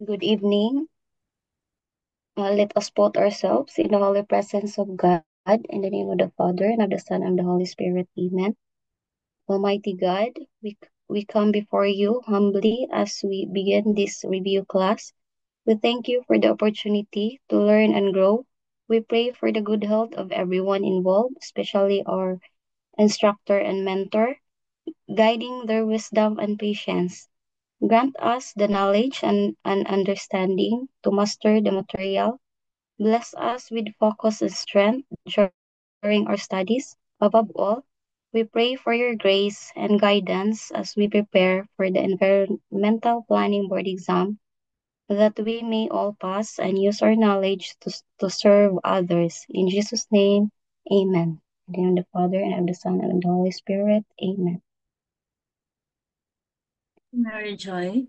Good evening. Let us put ourselves in the holy presence of God, in the name of the Father, and of the Son, and of the Holy Spirit. Amen. Almighty God, we come before you humbly as we begin this review class. We thank you for the opportunity to learn and grow. We pray for the good health of everyone involved, especially our instructor and mentor, guiding their wisdom and patience. Grant us the knowledge and understanding to master the material. Bless us with focus and strength during our studies. Above all, we pray for your grace and guidance as we prepare for the Environmental Planning Board exam, that we may all pass and use our knowledge to serve others. In Jesus' name, amen. In the name of the Father, and of the Son, and of the Holy Spirit, amen. Mary Joy.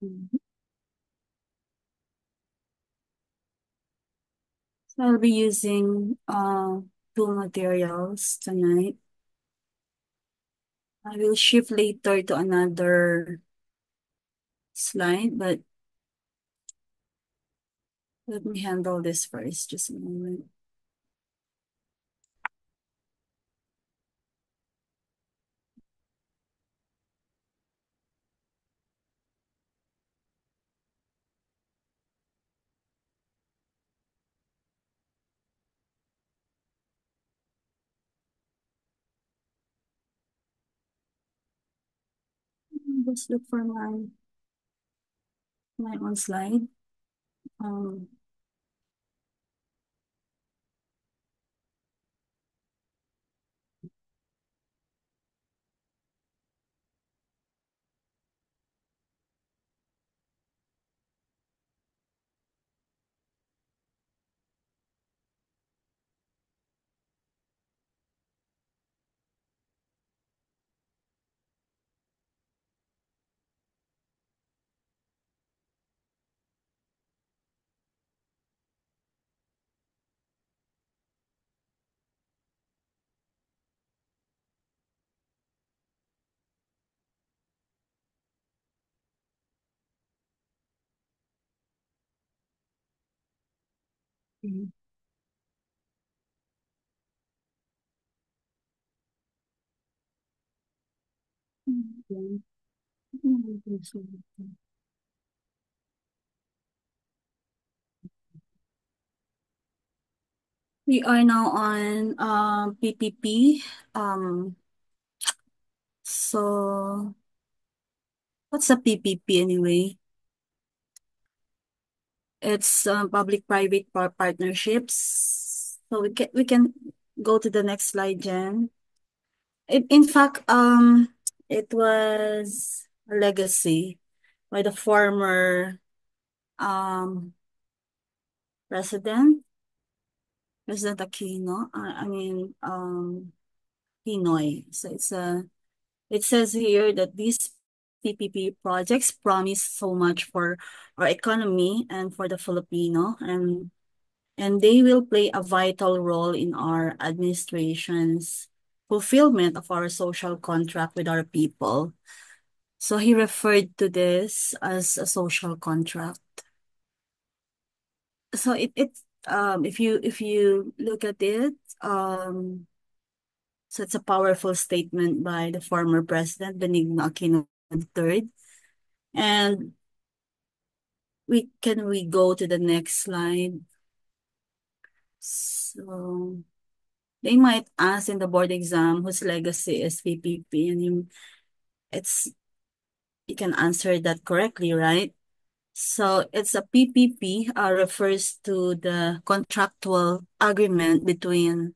Mhm. So I'll be using two materials tonight. I will shift later to another slide, but let me handle this first, just a moment. Let's look for my own slide. Um, mm, okay. We are now on PPP. Um, so what's a PPP anyway? It's public-private partnerships. So we can go to the next slide, Jen. In fact, it was a legacy by the former um president, President Aquino. Pinoy. So it says here that these PPP projects promise so much for our economy and for the Filipino, and they will play a vital role in our administration's fulfillment of our social contract with our people. So he referred to this as a social contract. So if you look at it, so it's a powerful statement by the former president Benigno Aquino III. And we go to the next slide. So they might ask in the board exam whose legacy is PPP, and it's you can answer that correctly, right? So it's a PPP refers to the contractual agreement between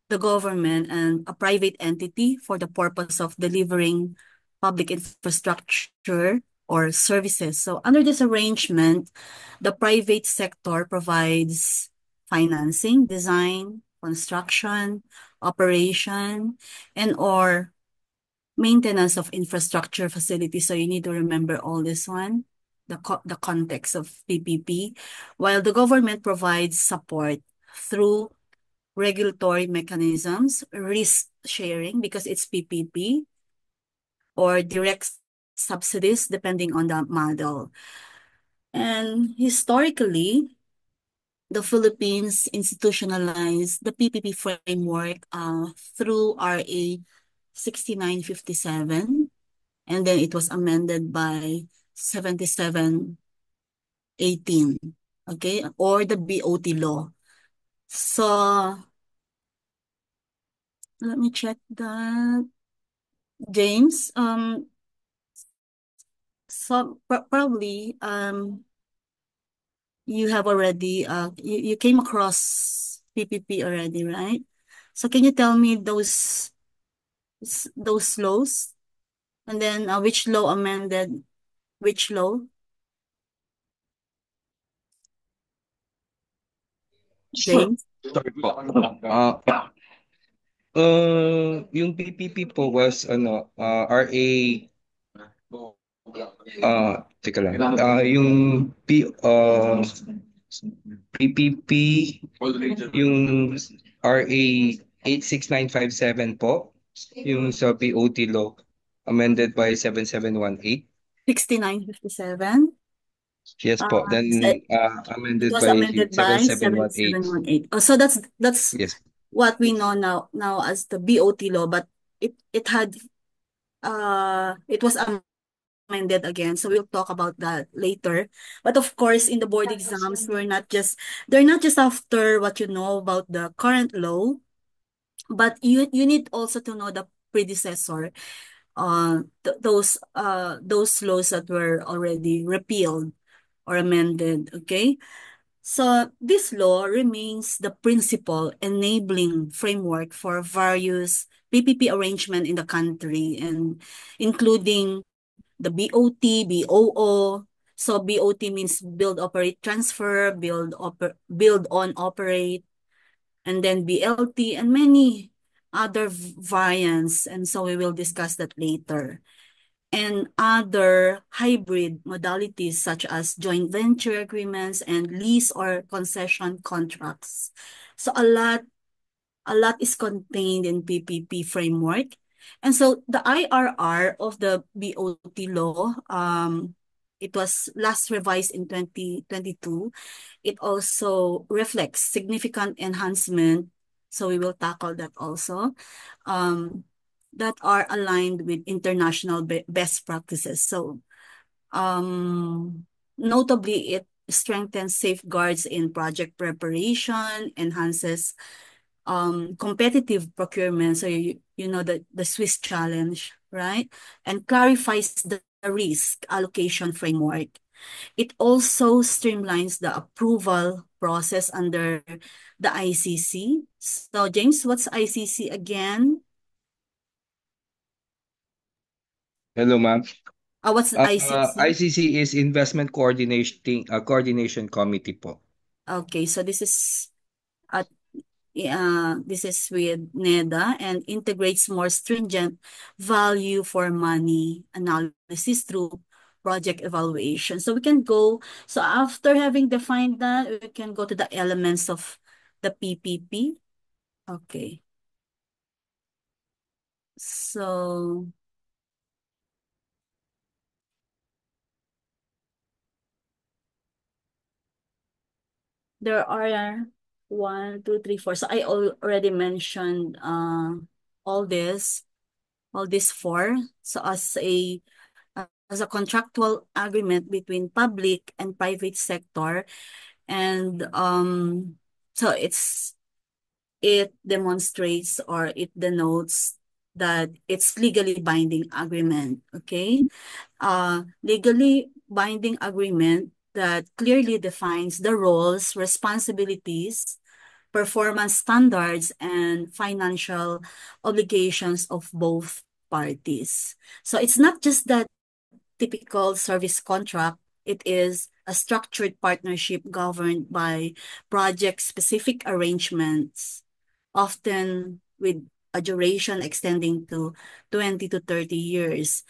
the government and a private entity for the purpose of delivering public infrastructure or services. So under this arrangement, the private sector provides financing, design, construction, operation, and or maintenance of infrastructure facilities. So you need to remember all this one, the context of PPP, while the government provides support through regulatory mechanisms, risk sharing because it's PPP, or direct subsidies depending on the model. And historically, the Philippines institutionalized the PPP framework through RA 6957, and then it was amended by 7718, okay, or the BOT law. So let me check that. James, so probably you have already you came across PPP already, right? So can you tell me those laws, and then which law amended which law, James? Sorry po. Yung PPP po was RA, teka lang. Yung PPP, yung RA 86957 po, yung sa BOT law, amended by 7718. 6957. Yes po. So Then it amended was by amended by 7718. 7718. Oh, so that's Yes. what we know now as the BOT law, but it had it was amended again. So we'll talk about that later. But of course, in the board exams, they're not just after what you know about the current law, but you need also to know the predecessor, those laws that were already repealed or amended. Okay. So this law remains the principal enabling framework for various PPP arrangement in the country, and including the BOT, BOO. So BOT means build, operate, transfer, build on, operate, and then BLT and many other variants. And so we will discuss that later. And other hybrid modalities such as joint venture agreements and lease or concession contracts. So a lot is contained in PPP framework. And so the IRR of the BOT law, it was last revised in 2022. It also reflects significant enhancement. So we will tackle that also. Um, that are aligned with international best practices. So notably, it strengthens safeguards in project preparation, enhances competitive procurement. So you know the Swiss challenge, right? And clarifies the risk allocation framework. It also streamlines the approval process under the ICC. So James, what's ICC again? Hello, ma'am. What's ICC? ICC is Coordination Committee po. Okay, so uh, this is with NEDA and integrates more stringent value for money analysis through project evaluation. So we can go, so after having defined that, we can go to the elements of the PPP. Okay. So there are 1, 2, 3, 4. So I already mentioned all this, all these four. So as a contractual agreement between public and private sector, and so it demonstrates or it denotes that it's legally binding agreement. Okay. Legally binding agreement that clearly defines the roles, responsibilities, performance standards, and financial obligations of both parties. So it's not just that typical service contract. It is a structured partnership governed by project-specific arrangements, often with a duration extending to 20 to 30 years.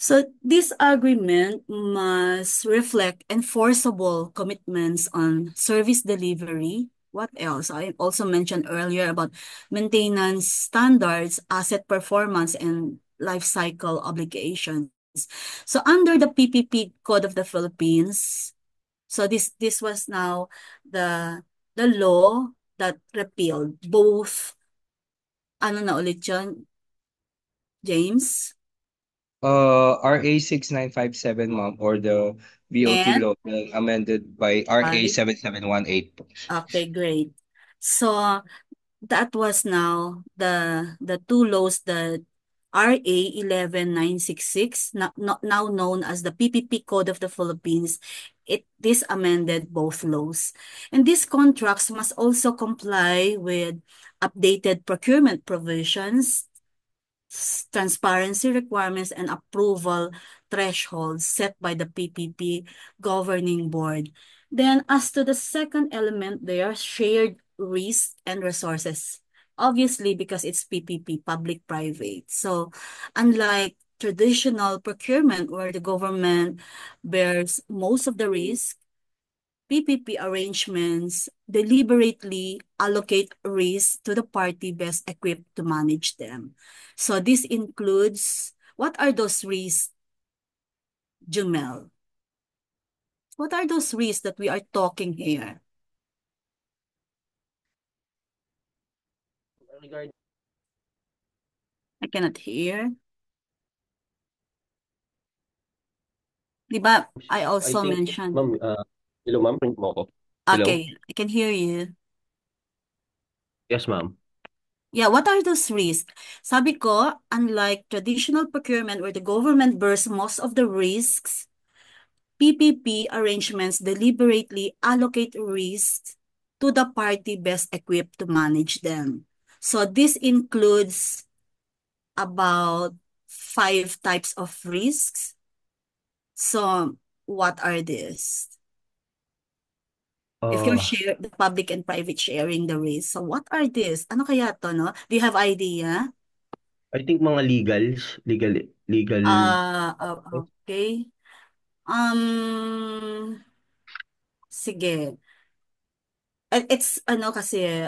So this agreement must reflect enforceable commitments on service delivery, what else? I also mentioned earlier about maintenance standards, asset performance, and life cycle obligations. So under the PPP Code of the Philippines, so this was now the law that repealed both, ano na ulit yun, James? RA 6957, ma'am, or the BOT And law being amended by RA right, 7718 po. okay, great. So that was now the two laws that RA 11966, now known as the PPP Code of the Philippines, this amended both laws. And these contracts must also comply with updated procurement provisions, transparency requirements, and approval thresholds set by the PPP governing board. Then as to the second element there, shared risk and resources. Obviously, because it's PPP, public-private. So unlike traditional procurement where the government bears most of the risk, PPP arrangements deliberately allocate risk to the party best equipped to manage them. So this includes, what are those risks, Jumel? What are those risks that we are talking here? Regarding, I cannot hear. Di ba, I I also think, mentioned, ma'am, hello, ma'am, print mo ako. Hello? okay, I can hear you. Yes, ma'am. Yeah, what are those risks? Sabi ko, unlike traditional procurement where the government bears most of the risks, PPP arrangements deliberately allocate risks to the party best equipped to manage them. So this includes about 5 types of risks. So what are these? If you're Uh, share the public and private sharing the risk, so what are these? Ano kaya to, no? Do you have idea? I think mga legal, Okay. Sige. It's ano kasi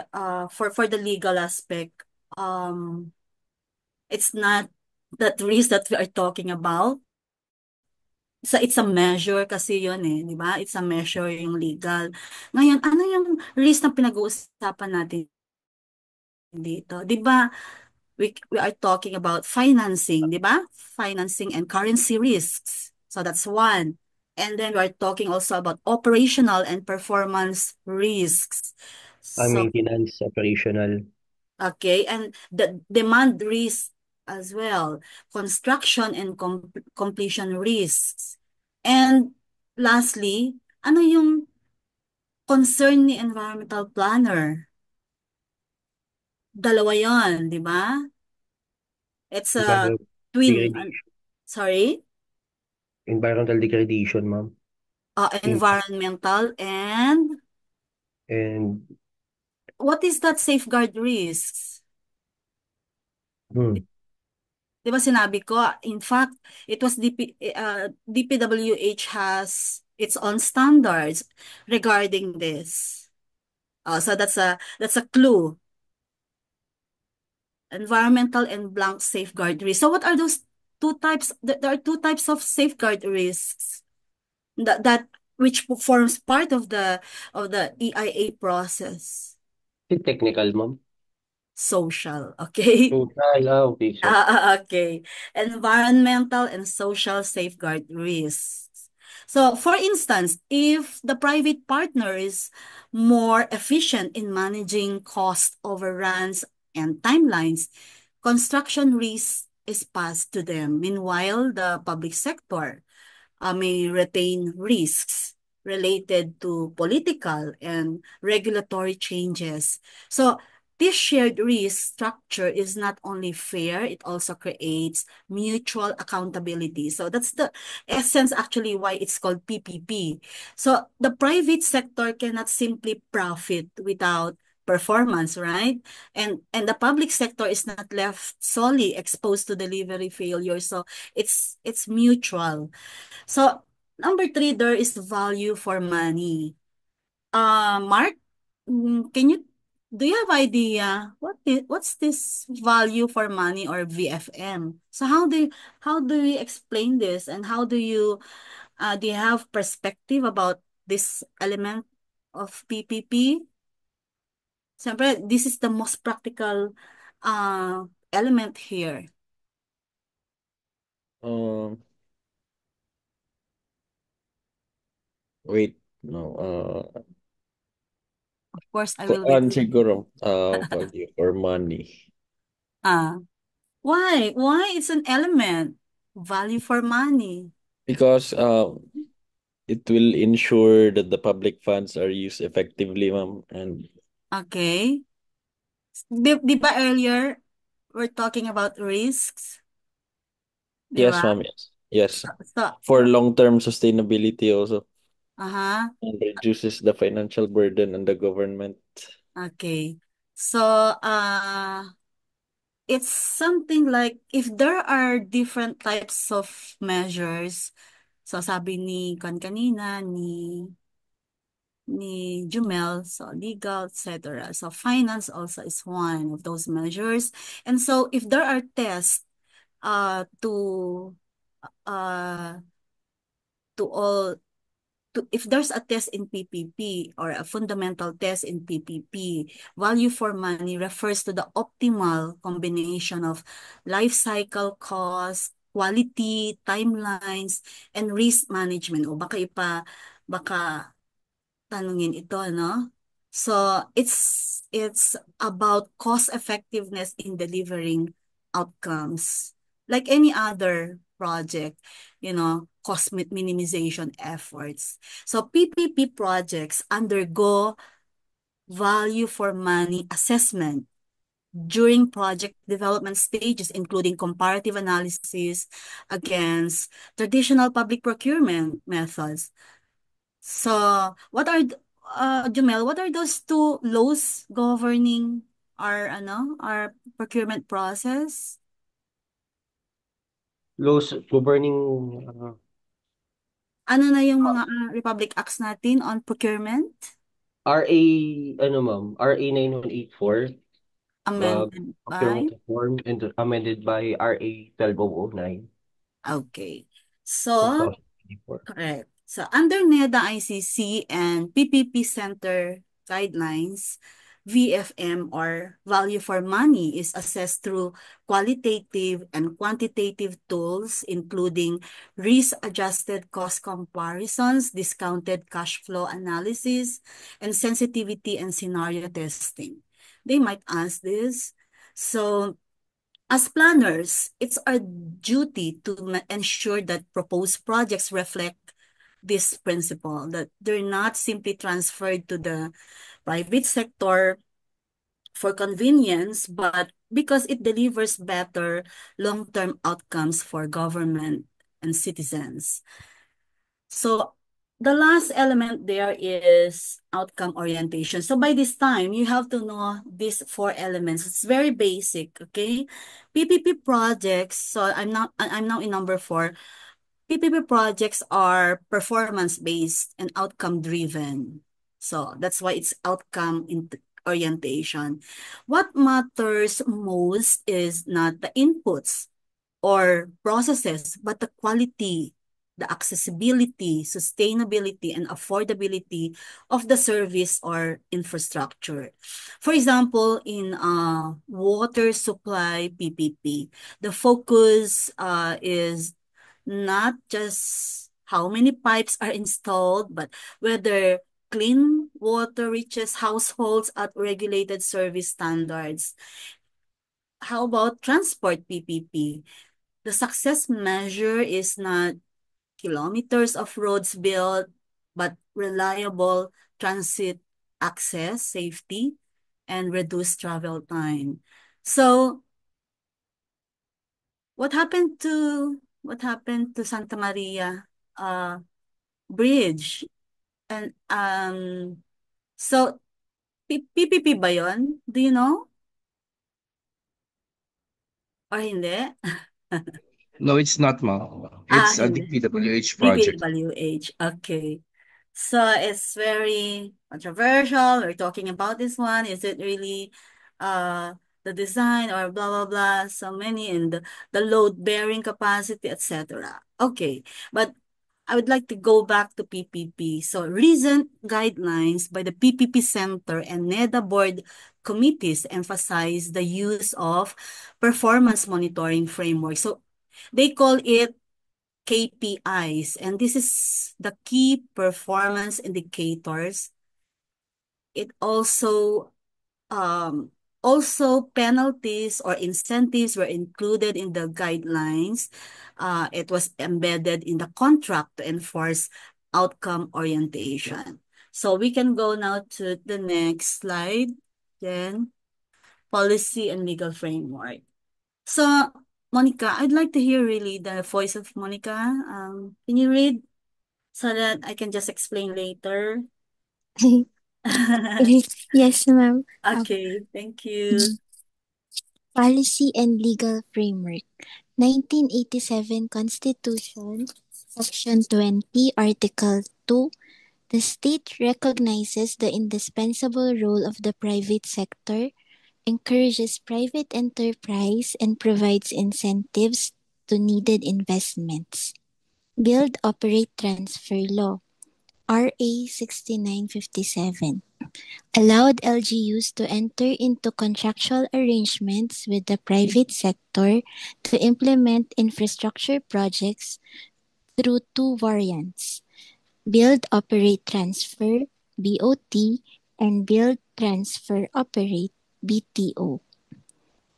for the legal aspect, um it's not that risk that we are talking about. So it's a measure kasi yun eh, di ba? It's a measure yung legal. Ngayon, ano yung risk na pinag-uusapan natin dito? Di ba, we are talking about financing, di ba? Financing and currency risks. So that's one. And then we're talking also about operational and performance risks. So, maintenance, operational. okay, and the demand risk as well, construction and completion risks. And lastly, ano yung concern ni environmental planner? Dalawa yon, di ba? It's a Environmental twin, degradation, sorry, environmental degradation, ma'am. Impact. environmental and And, what is that safeguard risks? hmm, Di ba sinabi ko, in fact, it was DPWH has its own standards regarding this. So that's a clue. Environmental and blank safeguard risk. So what are those 2 types? There are 2 types of safeguard risks that which forms part of the EIA process. technical, ma'am. Social, okay? Okay, so, Okay. Environmental and social safeguard risks. So, for instance, if the private partner is more efficient in managing cost overruns and timelines, construction risk is passed to them. Meanwhile, the public sector may retain risks related to political and regulatory changes. So, this shared risk structure is not only fair, it also creates mutual accountability. So, that's the essence actually why it's called PPP. So, the private sector cannot simply profit without performance, right? And the public sector is not left solely exposed to delivery failure. So, it's mutual. So, number 3, there is value for money. Mark? Can you do you have idea what's this value for money or VFM? So how do you explain this, and how do you have perspective about this element of PPP? Siyempre, this is the most practical uh, element here. Um, Wait, no. Of course, I will wait. Siguro, value for money. Ah, why it's an element? Value for money. Because it will ensure that the public funds are used effectively, ma'am. And Okay. Di ba earlier, we're talking about risks, di yes, ba? ma'am, yes. Yes. So, For long-term sustainability also. uh-huh. And reduces the financial burden on the government. Okay. So, it's something like if there are different types of measures, so sabi ni kanina ni Jumel, so legal, etc. So finance also is one of those measures. And so if there are tests to uh to all if there's a test in PPP or a fundamental test in PPP, value for money refers to the optimal combination of life cycle cost, quality, timelines, and risk management. O baka tanungin ito, no? So it's about cost effectiveness in delivering outcomes. Like any other project, cost minimization efforts. So PPP projects undergo value for money assessment during project development stages, including comparative analysis against traditional public procurement methods. So, Jumel, what are those two laws governing our procurement process? Laws governing Ano na yung mga Republic Acts natin on procurement? RA, ano ma'am, RA 9184, Amended by? procurement reform and amended by RA 12009, Okay. So, 2024. correct. So, under NEDA ICC and PPP Center guidelines, VFM or value for money is assessed through qualitative and quantitative tools, including risk-adjusted cost comparisons, discounted cash flow analysis, and sensitivity and scenario testing. They might ask this. So, as planners, it's our duty to ensure that proposed projects reflect this principle, that they're not simply transferred to the private sector for convenience, but because it delivers better long-term outcomes for government and citizens. So the last element there is outcome orientation. So by this time, you have to know these four elements. It's very basic, okay? PPP projects, so I'm now in number 4. PPP projects are performance-based and outcome-driven. So that's why it's outcome orientation. What matters most is not the inputs or processes, but the quality, the accessibility, sustainability, and affordability of the service or infrastructure. For example, in water supply PPP, the focus is not just how many pipes are installed, but whether clean water reaches households at regulated service standards. How about transport PPP? The success measure is not kilometers of roads built, but reliable transit access, safety, and reduced travel time. So, what happened to Santa Maria uh Bridge? And so PPP ba 'yon? Do you know? Or hindi? No, it's not, ma'am. It's a Hindi. DPWH project. DPWH. Okay. So it's very controversial. We're talking about this one. Is it really uh the design or blah blah blah? So many and the load bearing capacity, etc. Okay, but I would like to go back to PPP. So recent guidelines by the PPP Center and NEDA board committees emphasize the use of performance monitoring framework. So they call it KPIs, and this is the key performance indicators. It also penalties or incentives were included in the guidelines. It was embedded in the contract to enforce outcome orientation. So we can go now to the next slide. Then policy and legal framework. So Monica, I'd like to hear really the voice of Monica. Can you read so that I can just explain later? Yes, ma'am. Okay, thank you. Policy and Legal Framework. 1987 Constitution, Section 20, Article 2. The state recognizes the indispensable role of the private sector, encourages private enterprise, and provides incentives to needed investments. Build, Operate, Transfer Law. RA 6957 allowed LGUs to enter into contractual arrangements with the private sector to implement infrastructure projects through two variants: Build, Operate, Transfer (BOT) and Build, Transfer, Operate (BTO).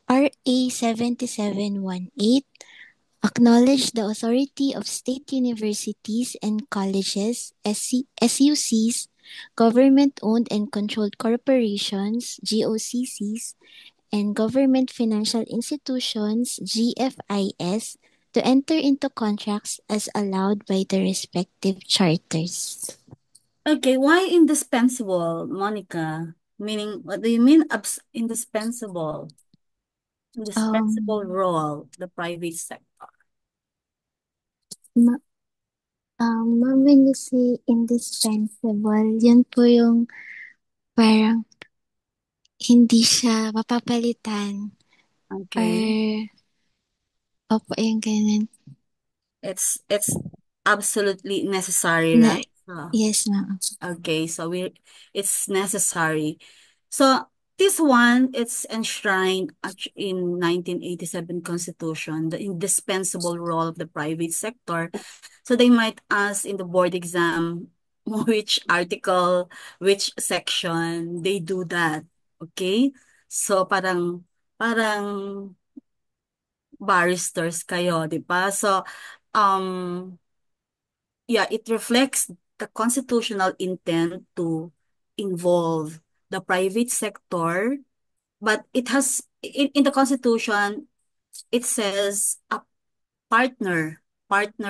RA 7718 acknowledged the authority of state universities and colleges, SUCs, government-owned and controlled corporations, GOCCs, and government financial institutions, GFIS, to enter into contracts as allowed by the respective charters. Okay, why indispensable, Monica? Meaning, what do you mean indispensable? Indispensable Um, role, the private sector. ma- Ma'am, when you say indispensable, yun po yung parang hindi siya mapapalitan or Okay. opo, yung ganun. It's absolutely necessary, Na, right? yes, ma'am. Okay, so it's necessary. So this one, it's enshrined in 1987 Constitution, the indispensable role of the private sector. So they might ask in the board exam which article, which section they do that. Okay? So parang barristers kayo, 'di ba? So um yeah, it reflects the constitutional intent to involve the private sector, but it has in the constitution it says a partner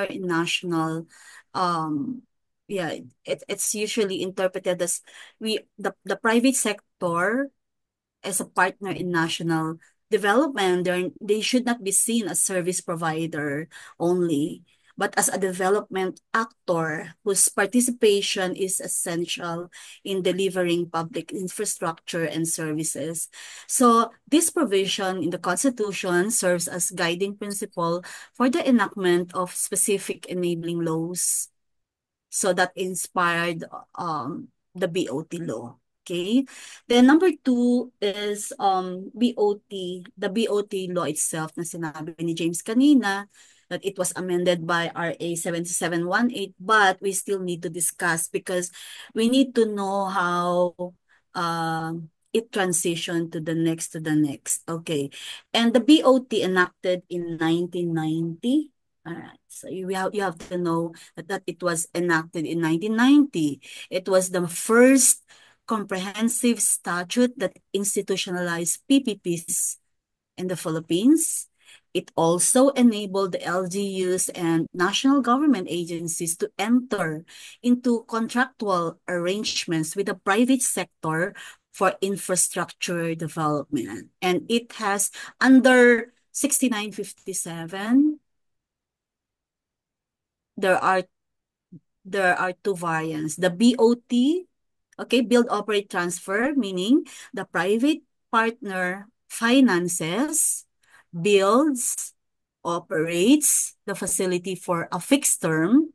in national um yeah, it's usually interpreted as the private sector as a partner in national development. They should not be seen as service provider only, but as a development actor whose participation is essential in delivering public infrastructure and services. So this provision in the Constitution serves as guiding principle for the enactment of specific enabling laws. So that inspired the BOT law. Okay. Then number two is BOT, the BOT law itself na sinabi ni James kanina that it was amended by RA 7718, but we still need to discuss because we need to know how it transitioned to the next. Okay. And the BOT enacted in 1990. All right. So you have to know that it was enacted in 1990. It was the first comprehensive statute that institutionalized PPPs in the Philippines. It also enabled the LGUs and national government agencies to enter into contractual arrangements with the private sector for infrastructure development. And it has under 6957, there are there are two variants. The BOT, okay, build, operate, transfer, meaning the private partner finances, builds, operates the facility for a fixed term,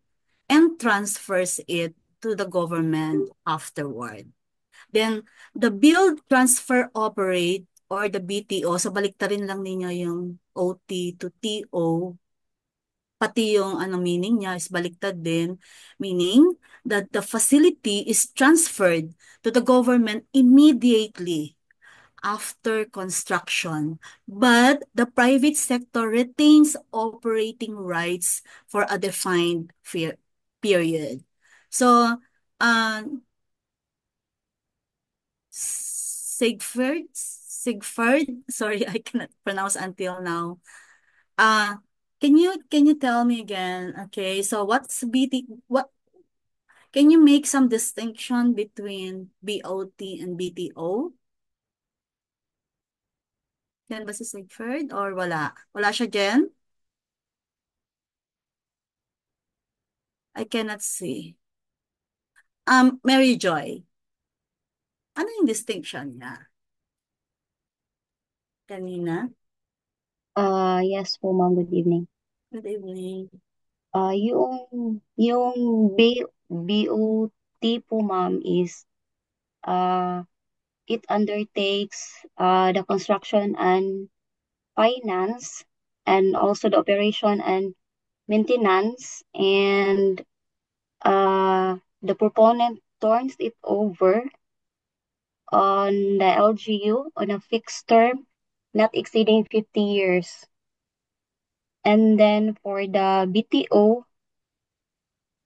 and transfers it to the government afterward. Then, the build, transfer, operate, or the BTO, so baliktarin lang ninyo yung OT to TO, pati yung meaning niya is baliktad din, meaning that the facility is transferred to the government immediately after construction, but the private sector retains operating rights for a defined period. So, Sigford, sorry, I cannot pronounce until now. Can you tell me again? Okay, so what's BT? What can you make some distinction between BOT and BTO? Yan ba si Sigford or wala? Wala siya dyan? I cannot see. Mary Joy, ano yung distinction niya? Kanina? Yes po, ma'am. Good evening. Good evening. Yung BOT po, ma'am, is it undertakes the construction and finance and also the operation and maintenance, and the proponent turns it over on the LGU on a fixed term not exceeding 50 years. And then for the BTO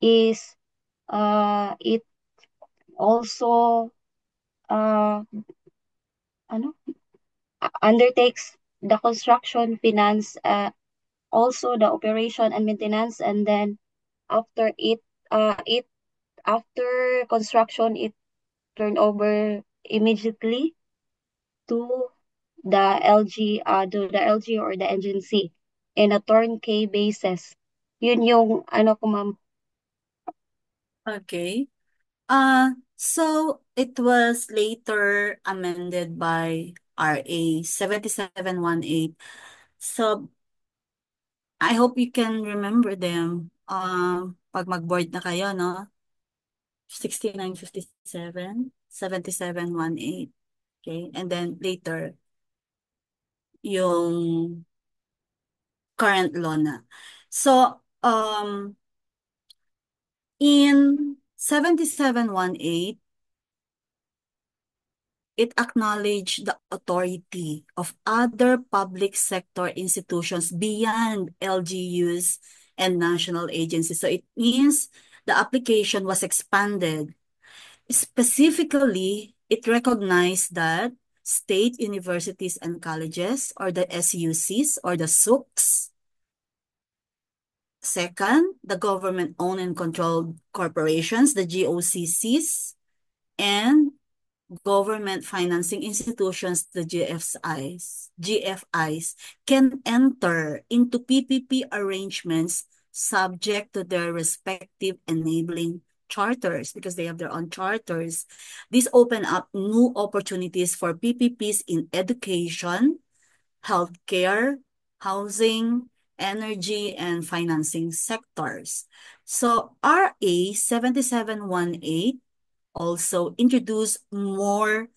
is it also uh ano undertakes the construction, finance, also the operation and maintenance, and then after it after construction it turned over immediately to the LG or the agency in a turnkey basis. Yun yung ano ko, ma'am. Okay. So it was later amended by RA 7718. So I hope you can remember them. Pag mag-board na kayo, no? 6957, 7718. Okay, and then later yung current law na. So in 7718, it acknowledged the authority of other public sector institutions beyond LGUs and national agencies. So it means the application was expanded. Specifically, it recognized that state universities and colleges, or the SUCs or the SUCs. Second, the government-owned and controlled corporations, the GOCCs, and government financing institutions, the GFIs can enter into PPP arrangements subject to their respective enabling charters because they have their own charters. These open up new opportunities for PPPs in education, healthcare, housing, energy, and financing sectors. So RA 7718 also introduce more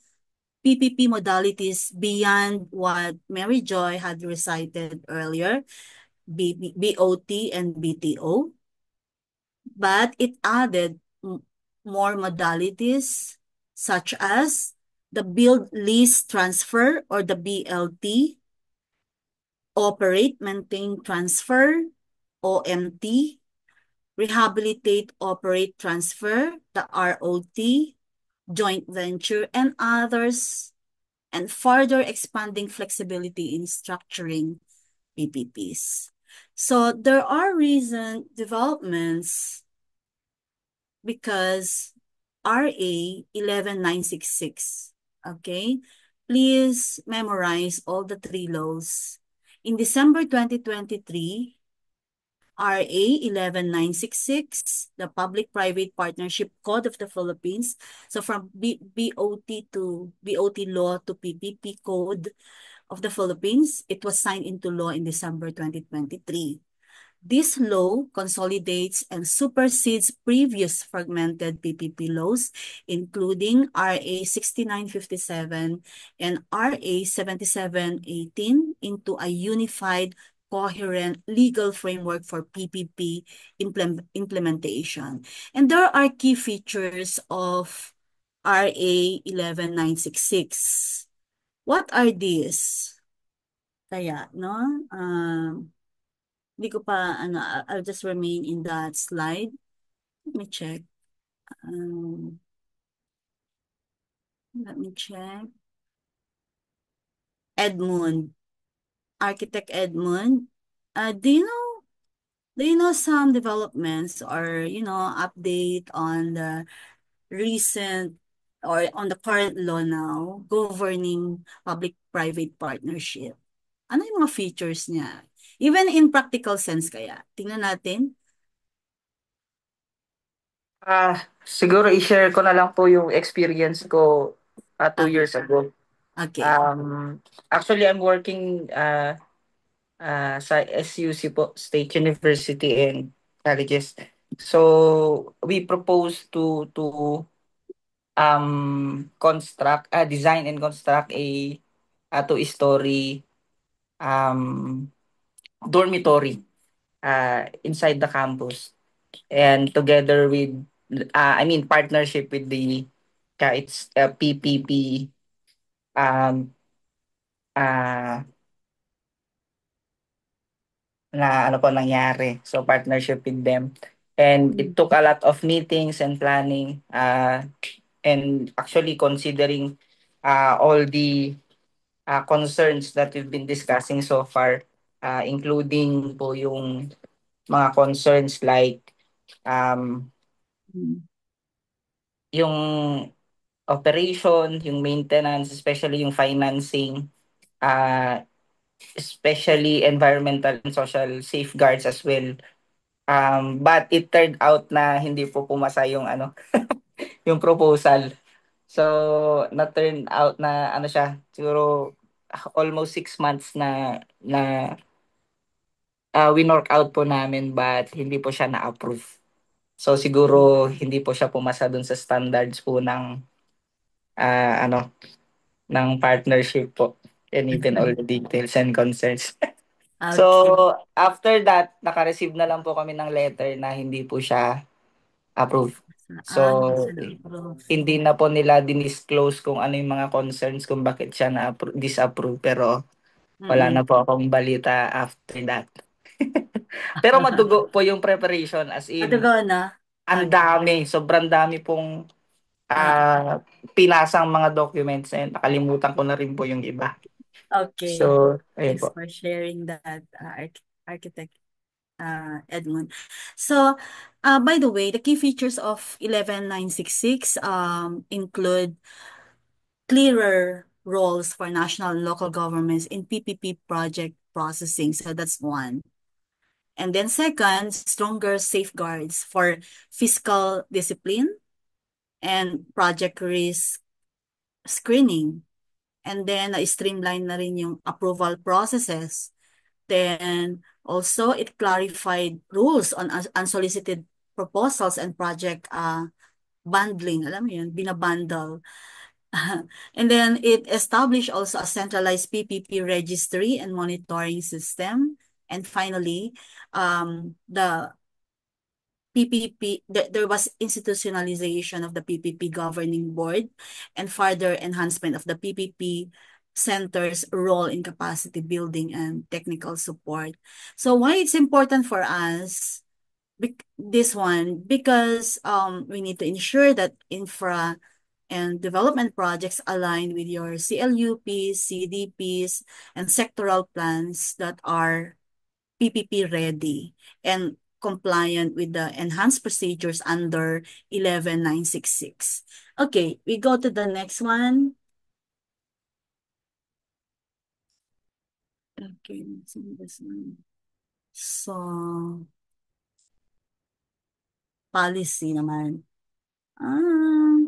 PPP modalities beyond what Mary Joy had recited earlier, BOT and BTO, but it added more modalities such as the build, lease, transfer, or the BLT, operate, maintain, transfer, OMT, rehabilitate, operate, transfer, the ROT, joint venture, and others, and further expanding flexibility in structuring PPPs. So there are recent developments because RA 11966, okay? Please memorize all the three laws. In December 2023, RA 11966, the Public-Private Partnership Code of the Philippines. So from BOT to BOT law to PPP Code of the Philippines, it was signed into law in December 2023. This law consolidates and supersedes previous fragmented PPP laws, including RA 6957 and RA 7718, into a unified, coherent legal framework for PPP implementation. And there are key features of RA 11966. What are these? Kaya, no? Hindi ko pa, I'll just remain in that slide. Let me check. Um, Let me check. Edmund, Architect Edmund, do you know some developments or, update on the recent or on the current law now governing public-private partnership? Ano yung mga features niya? Even in practical sense kaya. Tingnan natin. Siguro i-share ko na lang po yung experience ko 2 years ago. Okay. Actually, I'm working sa SUC po, State University and Colleges. So, we propose to design and construct a two-story um, dormitory inside the campus. And together with, partnership with it's a PPP um, uh, na ano po nangyari. So partnership with them. And it took a lot of meetings and planning and actually considering all the concerns that we've been discussing so far, including po yung mga concerns like um, yung operation, yung maintenance, especially yung financing, uh, especially environmental and social safeguards as well. But it turned out na hindi po pumasa yung yung proposal. So, na-turn out na siya, siguro almost 6 months na winork out po namin but hindi po siya na-approve. So, siguro hindi po siya pumasa dun sa standards po ng ano ng partnership po and even all the details and concerns. So, Okay. after that, naka-receive na lang po kami ng letter na hindi po siya approved. So, Hindi siya na-approve. hindi na po nila dinisclose kung ano yung mga concerns kung bakit siya disapprove. Pero wala na po akong balita after that. Pero madugo po yung preparation as in, Matugaw na. ang Okay. dami, sobrang dami pong pinasang mga documents and nakalimutan ko na rin po yung iba. Okay. So, ayun Thanks po. for sharing that, Architect Edmund. So, by the way, the key features of 11966 include clearer roles for national and local governments in PPP project processing. So that's one. And then second, stronger safeguards for fiscal discipline and project risk screening. And then streamline na rin yung approval processes. Then also it clarified rules on unsolicited proposals and project bundling. Alam mo yun, binabundle. And then it established also a centralized PPP registry and monitoring system. And finally, the PPP, there was institutionalization of the PPP governing board and further enhancement of the PPP center's role in capacity building and technical support. So why it's important for us, this one, because we need to ensure that infra and development projects align with your CLUPs, CDPs, and sectoral plans that are PPP ready and compliant with the enhanced procedures under 11966. Okay, we go to the next one. Okay, let's see this one. So, policy naman. Ah,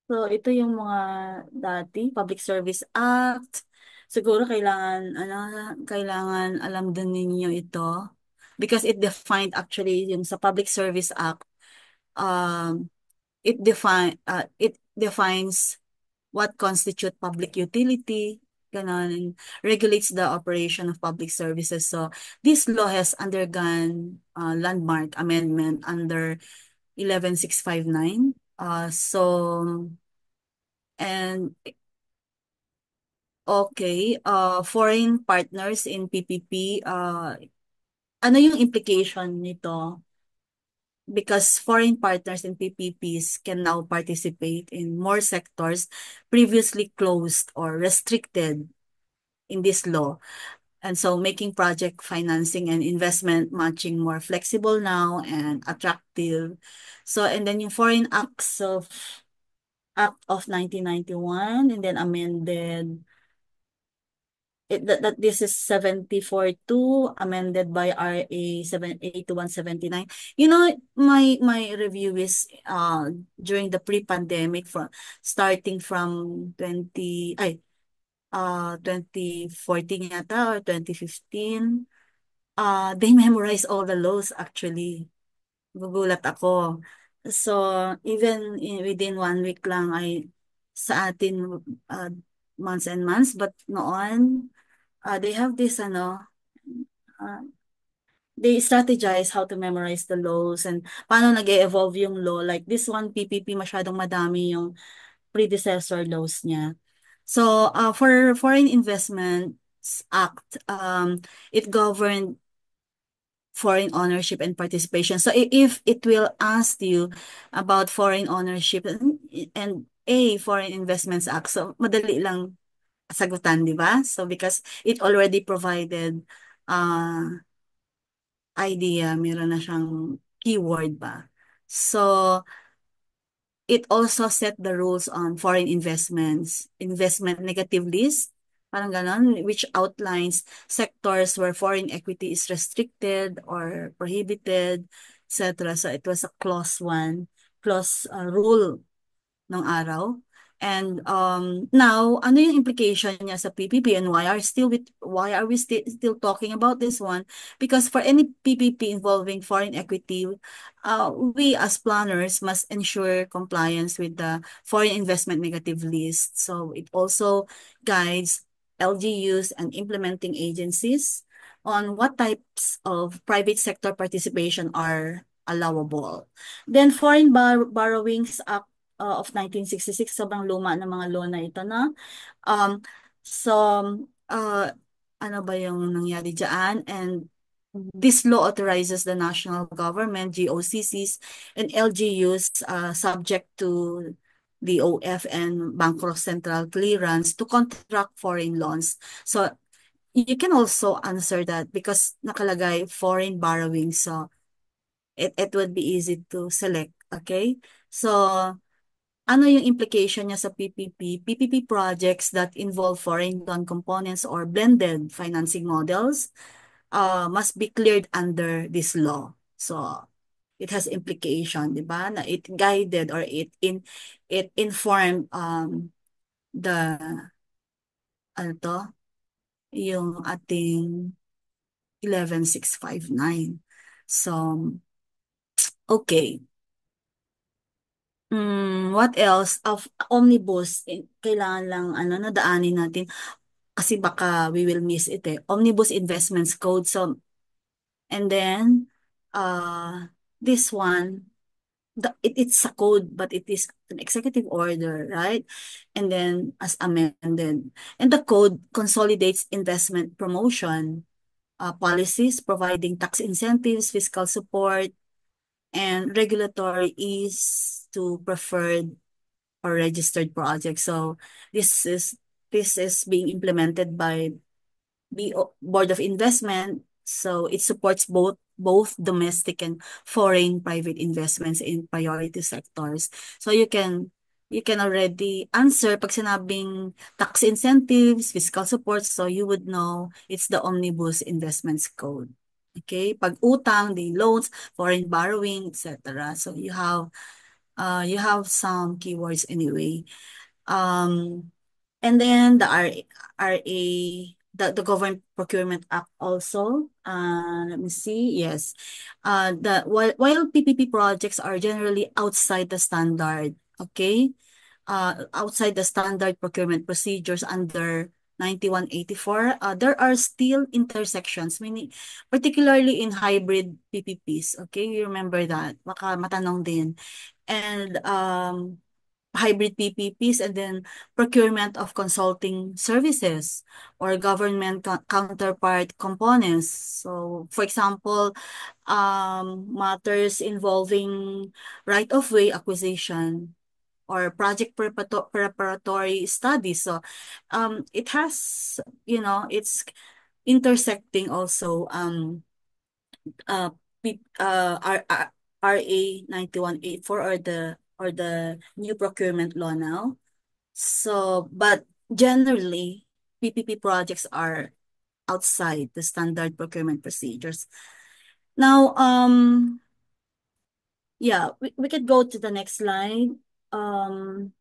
so ito yung mga dati, Public Service Act. Siguro kailangan alam din ninyo ito because it defined actually yung sa Public Service Act, um, it defines what constitute public utility, ganon, and regulates the operation of public services. So this law has undergone landmark amendment under 11659. And okay, foreign partners in PPP, ano yung implication nito? Because foreign partners in PPPs can now participate in more sectors previously closed or restricted in this law. And so making project financing and investment matching more flexible now and attractive. So, and then yung Foreign Act of 1991 and then amended that this is 74-2 amended by RA 78179. You know, my review is during the pre-pandemic from starting from 2014 yata or 2015. They memorize all the laws actually. Gugulat ako. So, even within 1 week lang ay sa atin uh, months and months, but noon they have this uh, they strategize how to memorize the laws and paano nag-evolve yung law. Like this one, PPP, masyadong madami yung predecessor laws niya. So, for Foreign Investments Act, it governed foreign ownership and participation. So, if it will ask you about foreign ownership and Foreign Investments Act, so madali lang sagutan, di ba? So, because it already provided uh, idea, meron na siyang keyword ba. So, it also set the rules on foreign investments, investment negative list, parang ganon, which outlines sectors where foreign equity is restricted or prohibited, etc. So, it was a clause 1, clause rule ng araw. And now, ano yung implication niya sa PPP and why are we still talking about this one? Because for any PPP involving foreign equity, we as planners must ensure compliance with the foreign investment negative list. So it also guides LGUs and implementing agencies on what types of private sector participation are allowable. Then Foreign Borrowings Act of 1966, sobrang luma ng mga law na ito na. Um, so, uh, ano ba yung nangyari dyan? And this law authorizes the national government, GOCCs, and LGUs subject to the OF and Bangkok Central Clearance to contract foreign loans. So, you can also answer that because nakalagay foreign borrowing. So, it would be easy to select. Okay? So, ano yung implication niya sa PPP? PPP projects that involve foreign loan components or blended financing models must be cleared under this law. So, it has implication, di ba? Na it guided or it informed the ano to, yung ating 11659. So, okay. What else? Of omnibus, kailangan lang nadaanin natin kasi baka we will miss it eh. Omnibus Investments Code. So, and then, this one, it's a code, but it is an executive order, right? And then, as amended. And the code consolidates investment promotion policies, providing tax incentives, fiscal support, and regulatory ease to preferred or registered projects. So this is being implemented by Board of Investment. So it supports both domestic and foreign private investments in priority sectors. So you can you can already answer pag sinabing tax incentives, fiscal support, so you would know it's the Omnibus Investments Code. Okay, pag utang, the loans, foreign borrowing, etc. So you have some keywords anyway. And then the RA, the Government Procurement Act also. Let me see. Yes. While PPP projects are generally outside the standard, okay? Outside the standard procurement procedures under 9184, there are still intersections, meaning particularly in hybrid PPPs. Okay, you remember that? Baka matanong din. And hybrid PPPs, and then procurement of consulting services or government counterpart components. So, for example, matters involving right-of-way acquisition or project preparatory studies. So, it has, it's intersecting also uh, RA 9184 or the new procurement law now. So, but generally, PPP projects are outside the standard procurement procedures. Now, yeah, we could go to the next slide. Um,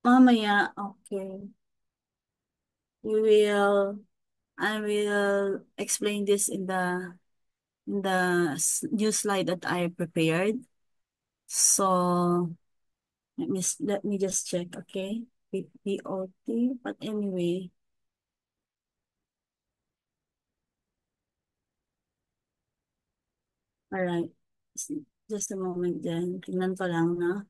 Mamaya, okay. I will explain this in the new slide that I prepared. So let me just check, okay? POT, but anyway. All right. Just a moment then. Tingnan ko lang na.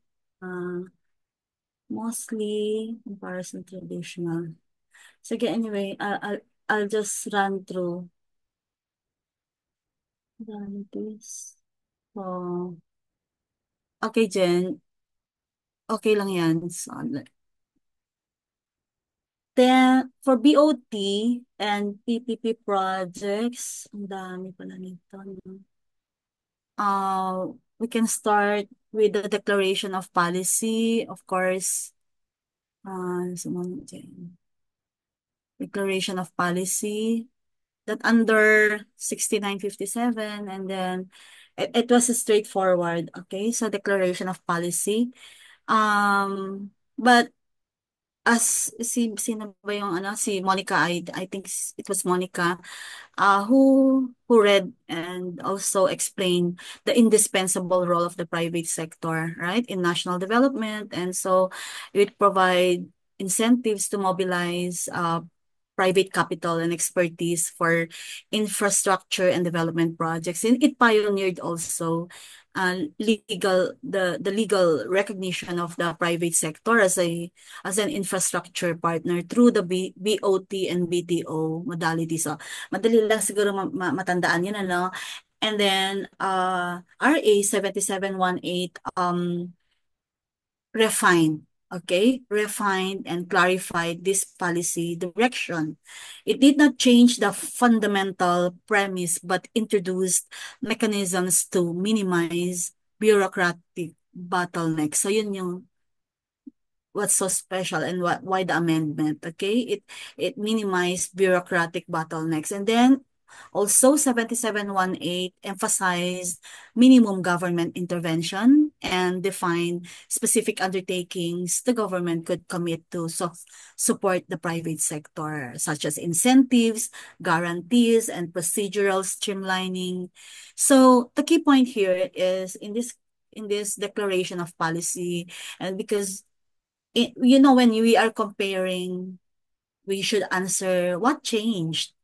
Mostly comparison traditional. Sige, anyway, I'll just run through this. So, okay, Jen. Okay lang yan. So, then, for BOT and PPP projects, ang dami pala nito. No? We can start with the declaration of policy, of course. Declaration of policy that under 6957, and then it was straightforward. Okay, so declaration of policy. But as sino ba yung si Monica, I think it was Monica who read and also explained the indispensable role of the private sector, right, in national development. And so it provide incentives to mobilize private capital and expertise for infrastructure and development projects. And it pioneered also the legal recognition of the private sector as an infrastructure partner through the BOT and BTO modalities. So, madali lang siguro matandaan yun, ano? And then, RA 7718 refined and clarified this policy direction. It did not change the fundamental premise, but introduced mechanisms to minimize bureaucratic bottlenecks. So yun yung what's so special and why the amendment. Okay, it minimized bureaucratic bottlenecks. And then also 7718 emphasized minimum government intervention and defined specific undertakings the government could commit to support the private sector, such as incentives, guarantees, and procedural streamlining. So the key point here is in this declaration of policy, and because when we are comparing, we should answer what changed,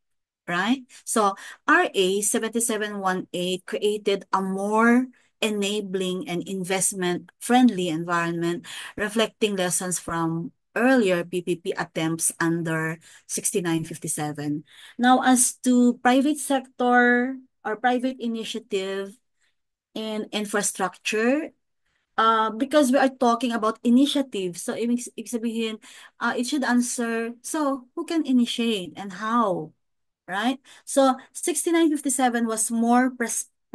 right? So RA 7718 created a more enabling and investment-friendly environment, reflecting lessons from earlier PPP attempts under 6957. Now, as to private sector or private initiative in infrastructure, because we are talking about initiatives, so ibig sabihin, it should answer, so who can initiate and how, right? So 6957 was more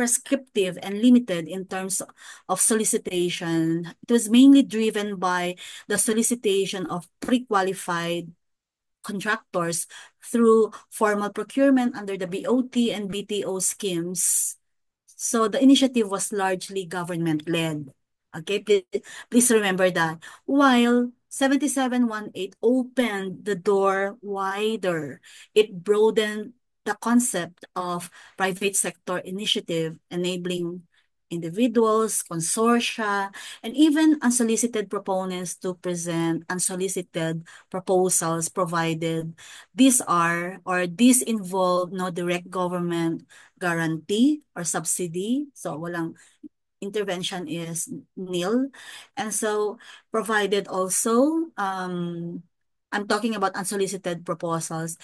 prescriptive and limited in terms of solicitation. It was mainly driven by the solicitation of pre-qualified contractors through formal procurement under the BOT and BTO schemes. So the initiative was largely government-led. Okay, please remember that. While 7718 opened the door wider, it broadened the concept of private sector initiative, enabling individuals, consortia, and even unsolicited proponents to present unsolicited proposals provided these involve no direct government guarantee or subsidy. So walang intervention is nil. And so provided also, I'm talking about unsolicited proposals,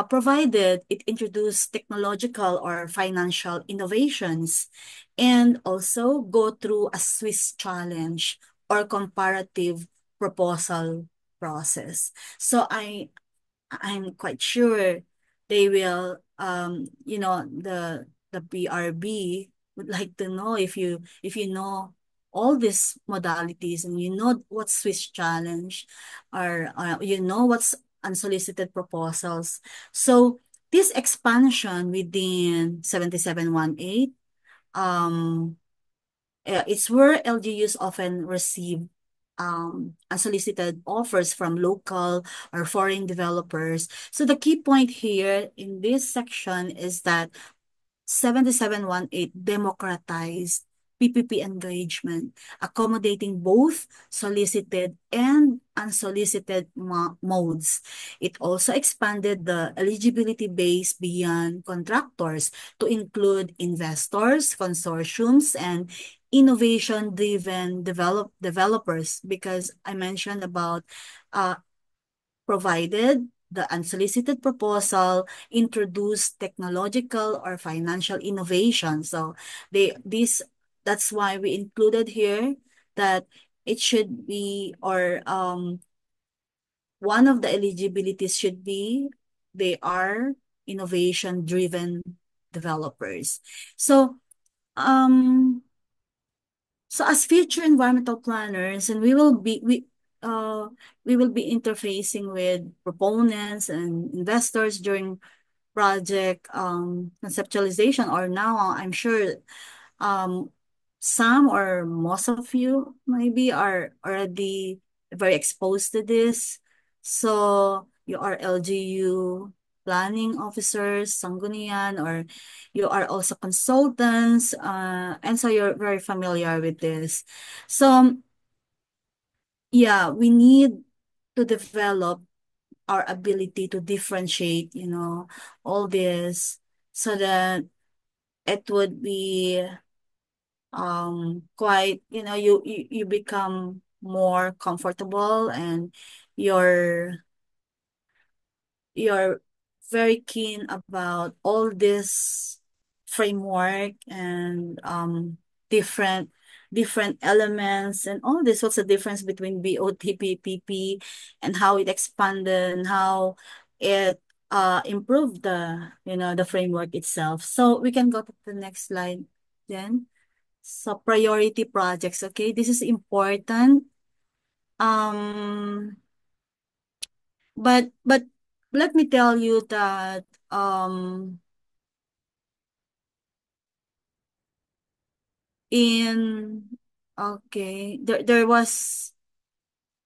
provided it introduce technological or financial innovations and also go through a Swiss challenge or comparative proposal process. So I'm quite sure they will, the PRB would like to know if you know all these modalities and you know what Swiss challenge or you know what's unsolicited proposals. So this expansion within 7718, it's where LGUs often receive unsolicited offers from local or foreign developers. So the key point here in this section is that 7718 democratized PPP engagement, accommodating both solicited and unsolicited modes. It also expanded the eligibility base beyond contractors to include investors, consortiums, and innovation-driven developers, because I mentioned about uh, provided the unsolicited proposal introduced technological or financial innovation. So that's why we included here that it should be, or one of the eligibilities should be they are innovation-driven developers. So um so as future environmental planners, and we will be interfacing with proponents and investors during project conceptualization, or now I'm sure um, some or most of you maybe are already very exposed to this. So you are LGU planning officers, Sanggunian, or you are also consultants, and so you're very familiar with this. So yeah, we need to develop our ability to differentiate, all this so that it would be quite, you become more comfortable, and you're you're very keen about all this framework and different different elements and all this. What's the difference between BOT and how it expanded and how it improved the framework itself. So we can go to the next slide then. So priority projects, okay, this is important. Um, but let me tell you that in okay, there was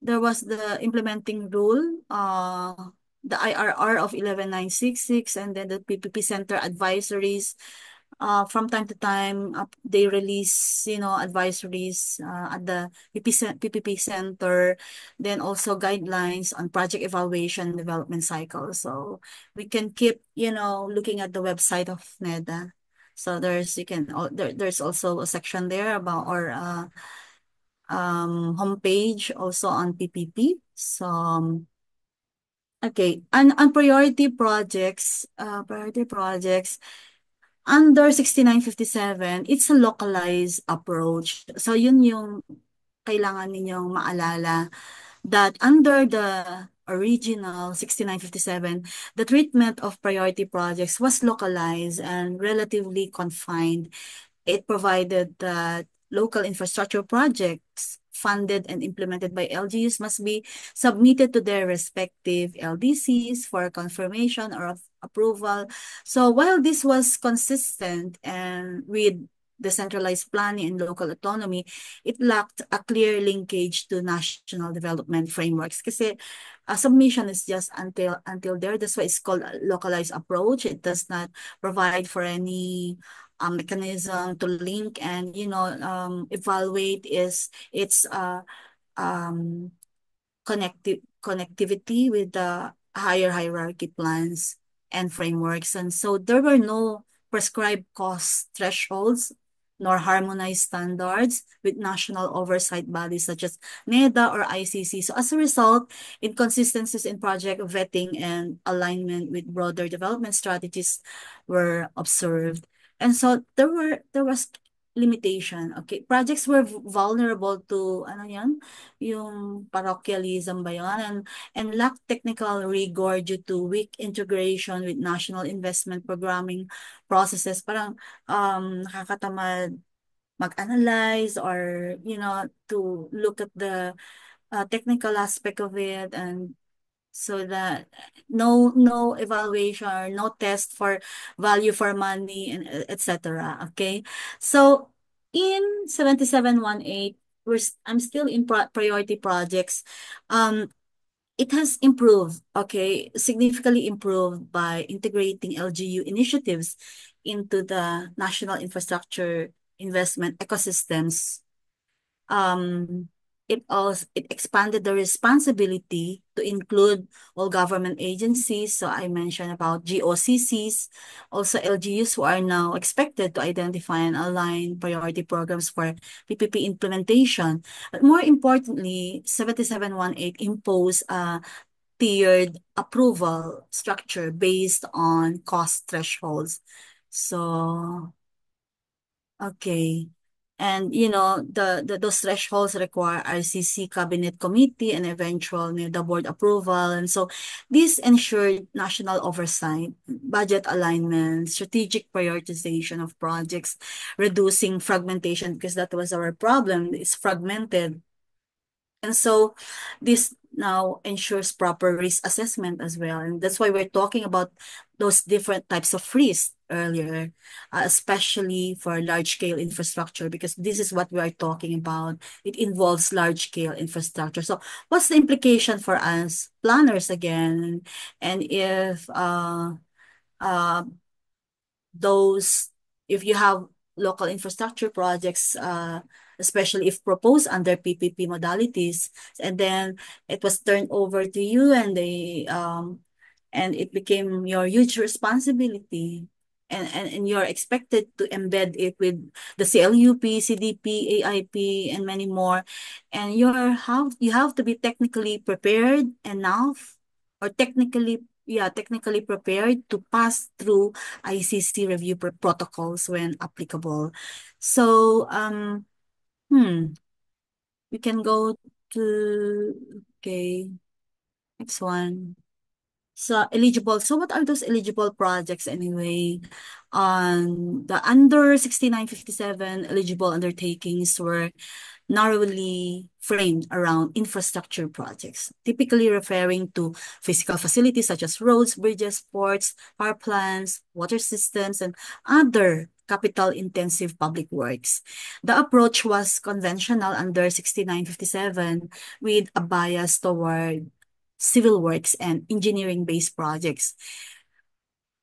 the implementing rule, the IRR of 11966, and then the PPP center advisories. From time to time, they release, advisories at the PPP center, then also guidelines on project evaluation development cycle. So we can keep, looking at the website of NEDA. So there's also a section there about our homepage also on PPP. So okay, and on priority projects under 6957, it's a localized approach. So yun yung kailangan ninyong maalala, that under the original 6957, the treatment of priority projects was localized and relatively confined it provided that local infrastructure projects funded and implemented by LGUs must be submitted to their respective LDCs for confirmation or approval. So while this was consistent and with decentralized planning and local autonomy, it lacked a clear linkage to national development frameworks. Kasi submission is just until there. That's why it's called a localized approach. It does not provide for any mechanism to link and evaluate its um connectivity with the higher hierarchy plans and frameworks. And so there were no prescribed cost thresholds nor harmonized standards with national oversight bodies such as NEDA or ICC. So as a result, inconsistencies in project vetting and alignment with broader development strategies were observed. And so there was limitation. Okay, projects were vulnerable to ano yan, yung parochialism ba yun? And lack technical rigor due to weak integration with national investment programming processes. Parang nakakatamad mag-analyze or, to look at the technical aspect of it, and so that no evaluation or no test for value for money and etc. Okay, so in 7718 I'm still in priority projects. It has improved, okay, significantly improved by integrating LGU initiatives into the national infrastructure investment ecosystems. um it expanded the responsibility to include all government agencies. So I mentioned about GOCCs, also LGUs who are now expected to identify and align priority programs for PPP implementation. But more importantly, 7718 imposed a tiered approval structure based on cost thresholds. So okay. And those thresholds require RCC cabinet committee and eventual the board approval. And so this ensured national oversight, budget alignment, strategic prioritization of projects, reducing fragmentation, because that was our problem. It's fragmented. And so this now ensures proper risk assessment as well. And that's why we're talking about those different types of risk earlier, especially for large-scale infrastructure, because this is what we are talking about. It involves large-scale infrastructure. So what's the implication for us planners again? And uh, those, if you have local infrastructure projects, especially if proposed under PPP modalities, and then it was turned over to you and it became your huge responsibility. And you're expected to embed it with the CLUP, CDP, AIP, and many more. And you have to be technically prepared enough, or technically prepared to pass through ICC review protocols when applicable. So we can go to, okay, next one. So eligible. So what are those eligible projects anyway? On the under 6957 eligible undertakings were narrowly framed around infrastructure projects, typically referring to physical facilities such as roads, bridges, ports, power plants, water systems, and other capital-intensive public works. The approach was conventional under 6957 with a bias toward civil works and engineering-based projects.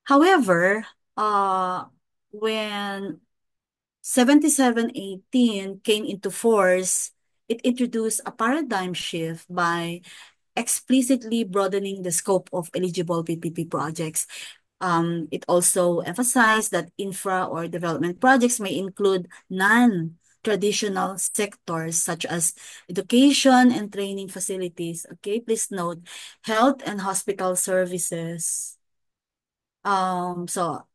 However, when 7718 came into force, it introduced a paradigm shift by explicitly broadening the scope of eligible PPP projects. It also emphasized that infra or development projects may include non-traditional sectors such as education and training facilities. Okay, please note, health and hospital services. So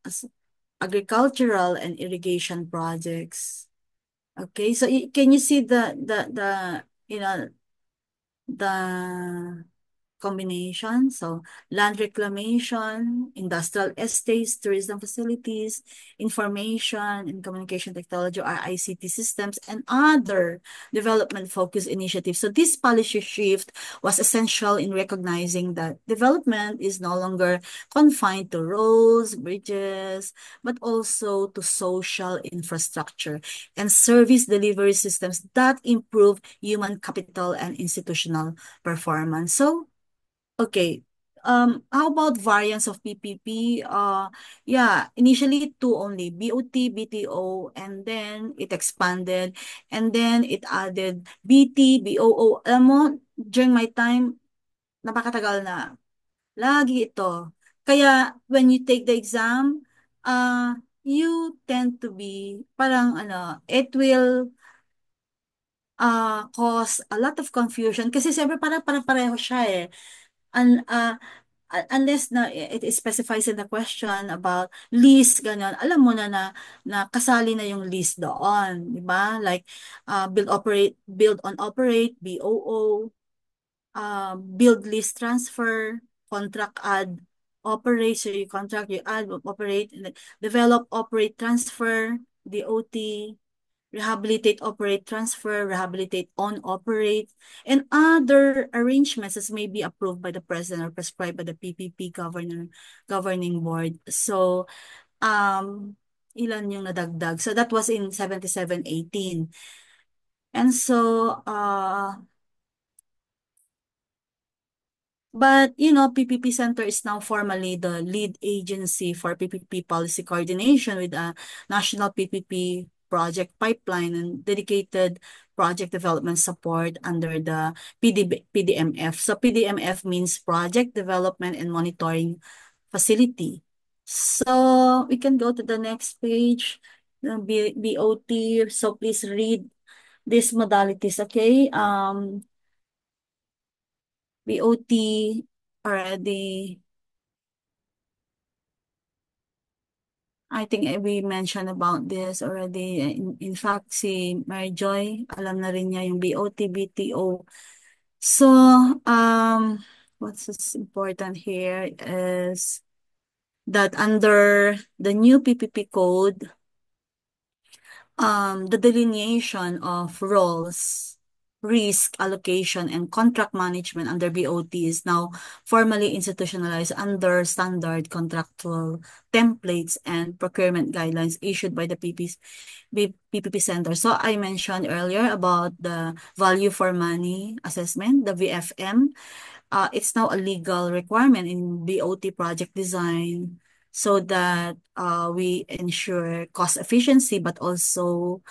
agricultural and irrigation projects. Okay, so can you see the the combination. So land reclamation, industrial estates, tourism facilities, information and communication technology or ICT systems, and other development-focused initiatives. So this policy shift was essential in recognizing that development is no longer confined to roads, bridges, but also to social infrastructure and service delivery systems that improve human capital and institutional performance. So, okay. How about variants of PPP? Yeah, initially two only, BOT, BTO, and then it expanded, and then it added BT, BOO. Alam mo, during my time, napakatagal na. Lagi ito. Kaya, when you take the exam, you tend to be, parang it will cause a lot of confusion kasi siyempre para-pareho siya eh. Un, uh, Unless na it specifies in the question about lease, ganyan, alam mo na kasali na yung lease doon, di ba? Like, build on operate, BOO, build, lease, transfer, contract, add, operate, so you contract, you add, operate, and then develop, operate, transfer, DOT, rehabilitate, operate, transfer, rehabilitate, own, operate, and other arrangements as may be approved by the president or prescribed by the PPP governing board. So, ilan yung nadagdag? So that was in 7718. And so, but, PPP Center is now formally the lead agency for PPP policy coordination with a national PPP project pipeline and dedicated project development support under the PDMF. So PDMF means Project Development and Monitoring Facility. So we can go to the next page, the BOT. So please read these modalities, okay? BOT already, I think we mentioned about this already. In fact, si Mary Joy, alam na rin niya yung BOT, BTO. So, what's important here is that under the new PPP code, the delineation of roles, risk allocation, and contract management under BOT is now formally institutionalized under standard contractual templates and procurement guidelines issued by the PPP Center. So I mentioned earlier about the value for money assessment, the VFM. It's now a legal requirement in BOT project design so that we ensure cost efficiency, but also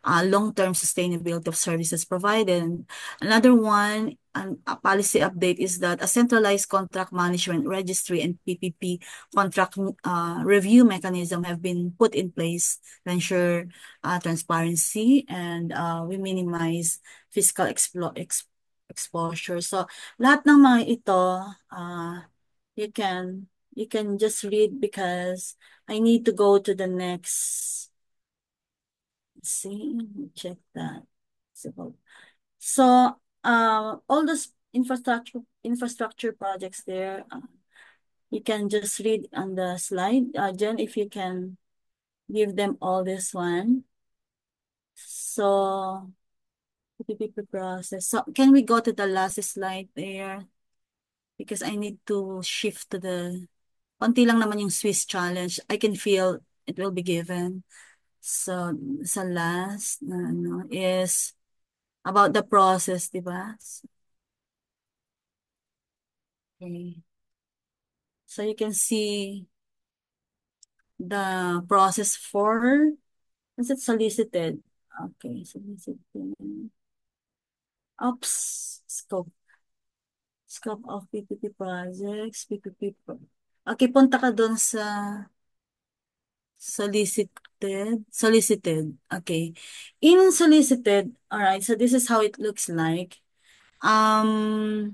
long-term sustainability of services provided. Another one, a policy update is that a centralized contract management registry and PPP contract review mechanism have been put in place to ensure transparency and we minimize fiscal exposure. So, lahat ng mga ito, you can just read because I need to go to the next. Let's see, check that. So, all those infrastructure projects there, you can just read on the slide. Jen, if you can give them all this one. So, PPP process. So, can we go to the last slide there? Because I need to shift to the, konti lang naman yung Swiss challenge. I can feel it will be given. So, sa last, is about the process, di ba? Okay. So, you can see the process for, is it solicited? Okay, solicited. Oops, scope of PPP projects, PPP. Okay, punta ka doon sa solicited. Okay. In solicited, all right, so this is how it looks like. So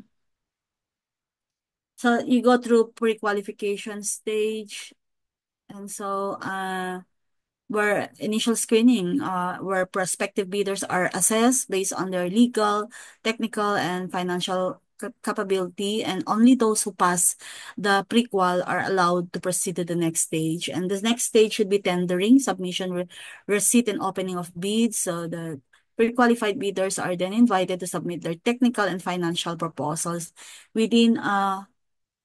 you go through pre-qualification stage, and so where initial screening, where prospective bidders are assessed based on their legal, technical, and financial capability, and only those who pass the pre-qual are allowed to proceed to the next stage. And the next stage should be tendering, submission, receipt, and opening of bids. So the pre-qualified bidders are then invited to submit their technical and financial proposals within a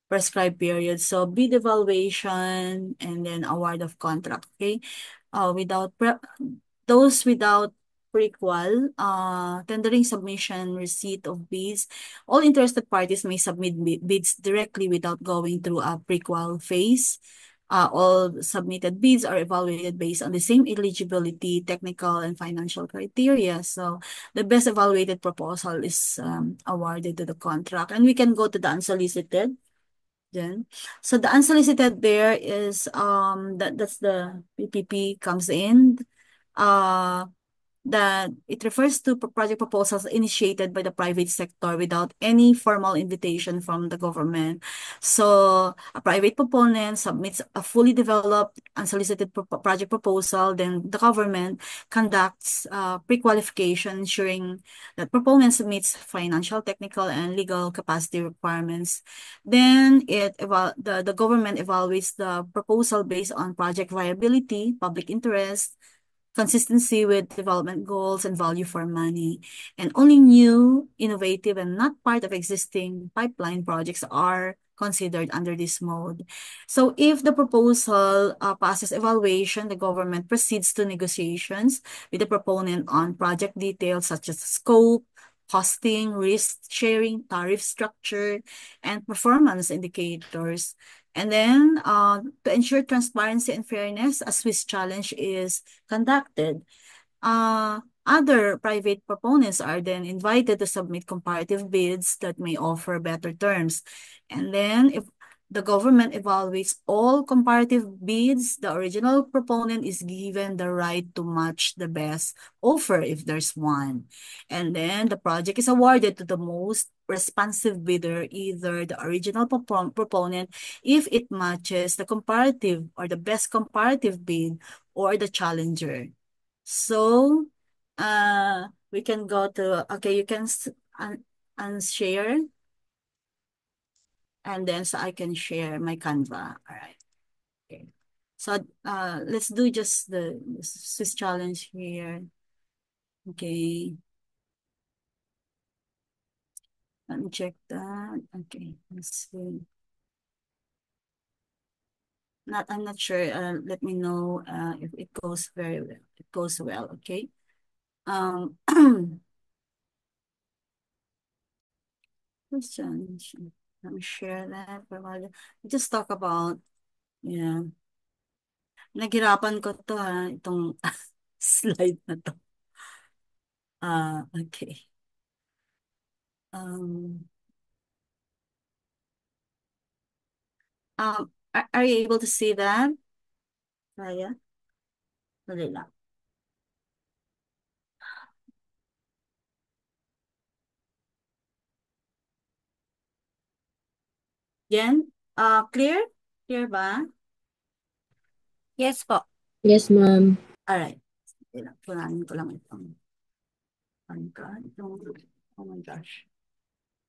prescribed period. So bid evaluation and then award of contract. Okay. Those without pre-qual, tendering, submission, receipt of bids, all interested parties may submit bids directly without going through a pre-qual phase. All submitted bids are evaluated based on the same eligibility, technical, and financial criteria. So the best evaluated proposal is awarded to the contract. And we can go to the unsolicited. Then, so the unsolicited there is that's the PPP comes in. Uh that it refers to project proposals initiated by the private sector without any formal invitation from the government. So a private proponent submits a fully developed unsolicited project proposal, then the government conducts pre-qualification, ensuring that proponent meets financial, technical, and legal capacity requirements. Then the government evaluates the proposal based on project viability, public interest, consistency with development goals, and value for money. And only new, innovative, and not part of existing pipeline projects are considered under this mode. So if the proposal passes evaluation, the government proceeds to negotiations with the proponent on project details such as scope, costing, risk sharing, tariff structure, and performance indicators. And then to ensure transparency and fairness, a Swiss challenge is conducted. Other private proponents are then invited to submit comparative bids that may offer better terms. And then if the government evaluates all comparative bids, the original proponent is given the right to match the best offer if there's one. And then the project is awarded to the most responsive bidder, either the original proponent, if it matches the comparative or the best comparative bid, or the challenger. So, we can go to, okay, you can unshare, and then so I can share my Canva. All right. Okay. So, let's do just the Swiss challenge here. Okay. Let me check that. Okay, let's see. I'm not sure. Let me know if it goes very well. It goes well, okay? Question. Let me share that for a while. Just talk about, yeah. Naghirapan ko to ha, itong slide na to. Okay. Are you able to see that? Kaya? Dali lang. Jen, clear? Clear ba? Yes po. Yes, ma'am. Alright. Punanin ko lang itong. Oh my gosh.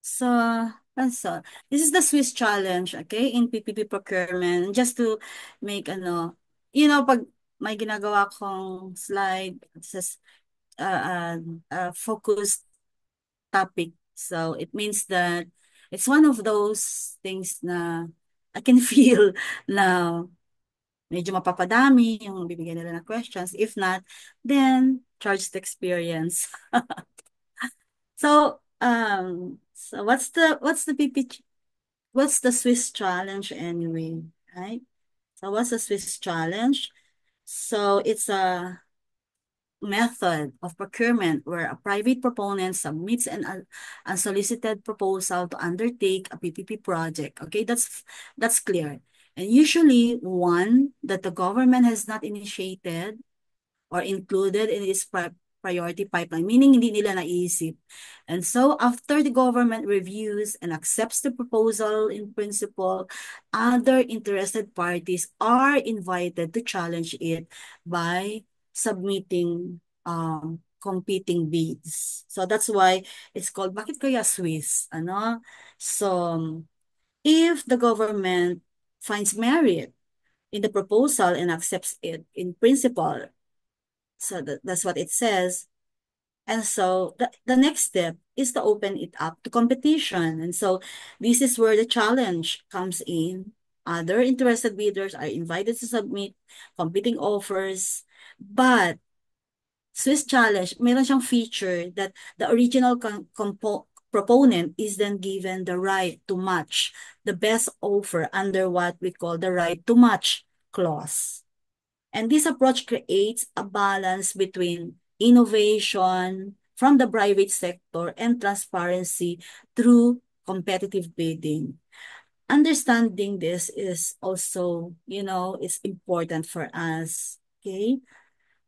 So this is the Swiss challenge, okay, in PPP procurement. Just to make pag may ginagawa kong slide, it says focused topic. So it means that it's one of those things na I can feel na medyo mapapadami yung bibigyan nila na questions. If not, then charge the experience. So what's the Swiss challenge anyway, right? So what's the Swiss challenge? So it's a method of procurement where a private proponent submits an unsolicited proposal to undertake a PPP project. Okay, that's clear. And usually one that the government has not initiated or included in its priority pipeline, meaning hindi nila naisip. And so after the government reviews and accepts the proposal in principle, other interested parties are invited to challenge it by submitting competing bids. So that's why it's called bakit kaya Swiss, ano? So if the government finds merit in the proposal and accepts it in principle, so that's what it says. And so the next step is to open it up to competition. And so this is where the challenge comes in. Other interested bidders are invited to submit competing offers, but Swiss Challenge, meron siyang feature that the original proponent is then given the right to match the best offer under what we call the right to match clause. And this approach creates a balance between innovation from the private sector and transparency through competitive bidding. Understanding this is also, it's important for us, okay?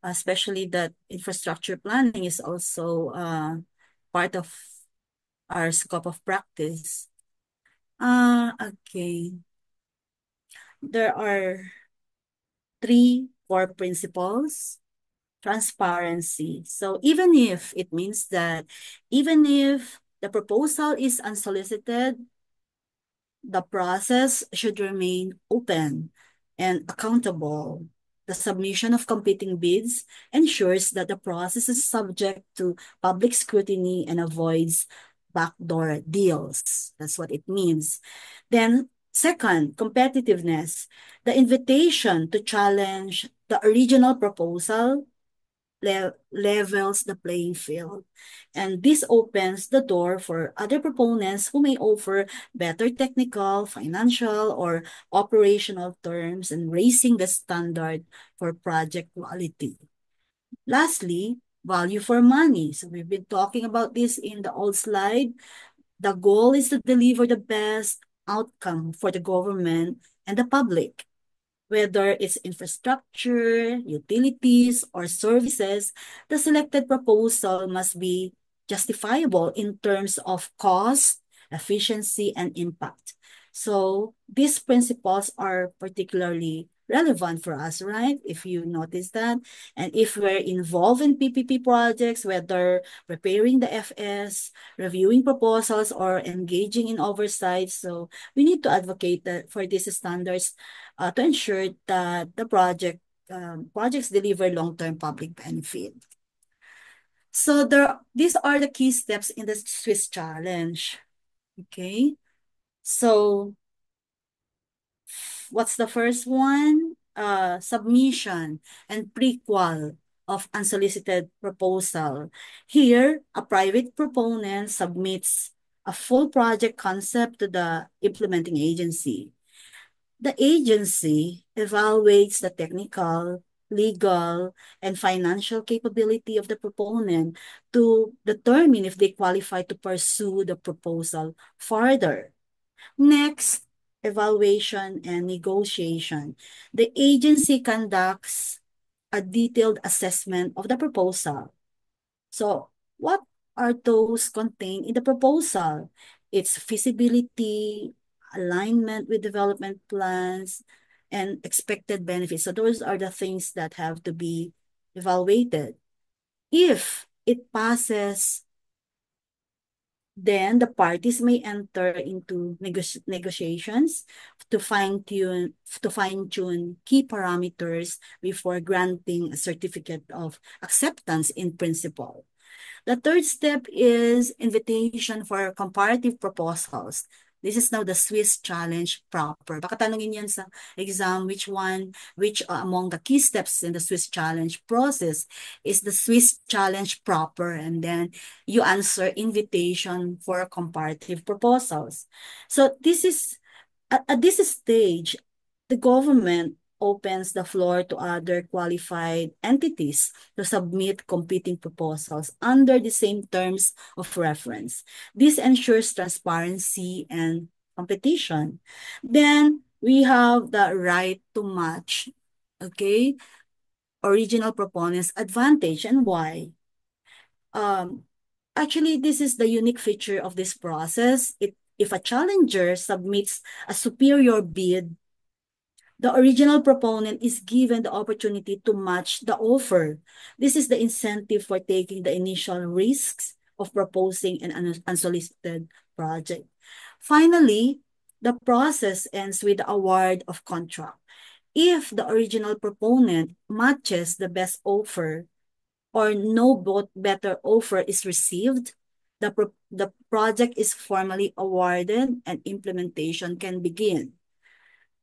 Especially that infrastructure planning is also part of our scope of practice. Okay. There are 3 core principles. Transparency. So even if it means that even if the proposal is unsolicited, the process should remain open and accountable. The submission of competing bids ensures that the process is subject to public scrutiny and avoids backdoor deals. That's what it means. Then, second, competitiveness. The invitation to challenge the original proposal levels the playing field. And this opens the door for other proponents who may offer better technical, financial, or operational terms and raising the standard for project quality. Lastly, value for money. So we've been talking about this in the old slide. The goal is to deliver the best outcome for the government and the public. Whether it's infrastructure, utilities, or services, the selected proposal must be justifiable in terms of cost, efficiency, and impact. So these principles are particularly relevant for us, right? If you notice that. And if we're involved in PPP projects, whether preparing the FS, reviewing proposals, or engaging in oversight, so we need to advocate for these standards to ensure that the projects deliver long-term public benefit. So these are the key steps in the Swiss challenge. Okay. So what's the first one? Submission and prequal of unsolicited proposal. Here, a private proponent submits a full project concept to the implementing agency. The agency evaluates the technical, legal, and financial capability of the proponent to determine if they qualify to pursue the proposal further. Next, evaluation and negotiation. The agency conducts a detailed assessment of the proposal. So, what are those contained in the proposal? Its feasibility, alignment with development plans, and expected benefits. So those are the things that have to be evaluated. If it passes, then the parties may enter into negotiations to fine-tune key parameters before granting a certificate of acceptance in principle. The third step is invitation for comparative proposals. This is now the Swiss challenge proper. Baka tanungin yan sa exam, which among the key steps in the Swiss challenge process is the Swiss challenge proper, and then you answer invitation for comparative proposals. So this is, at this stage, the government opens the floor to other qualified entities to submit competing proposals under the same terms of reference. This ensures transparency and competition. Then we have the right to match, okay, original proponents' advantage. And why? Actually, this is the unique feature of this process. If a challenger submits a superior bid, the original proponent is given the opportunity to match the offer. This is the incentive for taking the initial risks of proposing an unsolicited project. Finally, the process ends with the award of contract. If the original proponent matches the best offer or no better offer is received, the project is formally awarded and implementation can begin.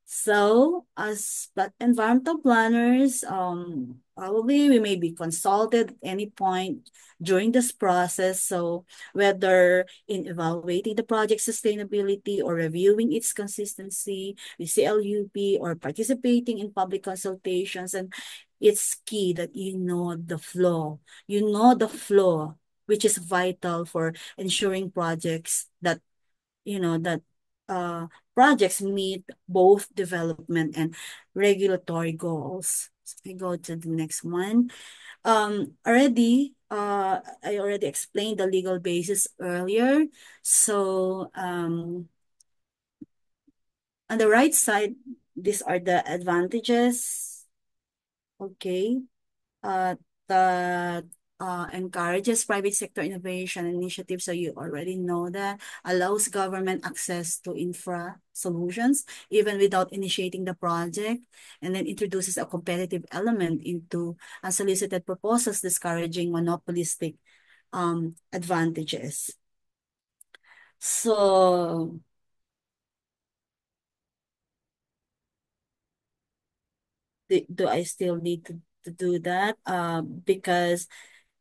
So, as environmental planners, probably we may be consulted at any point during this process. So, whether in evaluating the project sustainability or reviewing its consistency with CLUP or participating in public consultations, and it's key that you know the flow. You know the flow, which is vital for ensuring projects that that uh, projects meet both development and regulatory goals. So I go to the next one. I already explained the legal basis earlier. So on the right side, these are the advantages. Okay. uh, that encourages private sector innovation initiatives. So you already know that allows government access to infra solutions even without initiating the project, and then introduces a competitive element into unsolicited proposals, discouraging monopolistic advantages. So do I still need to do that? Because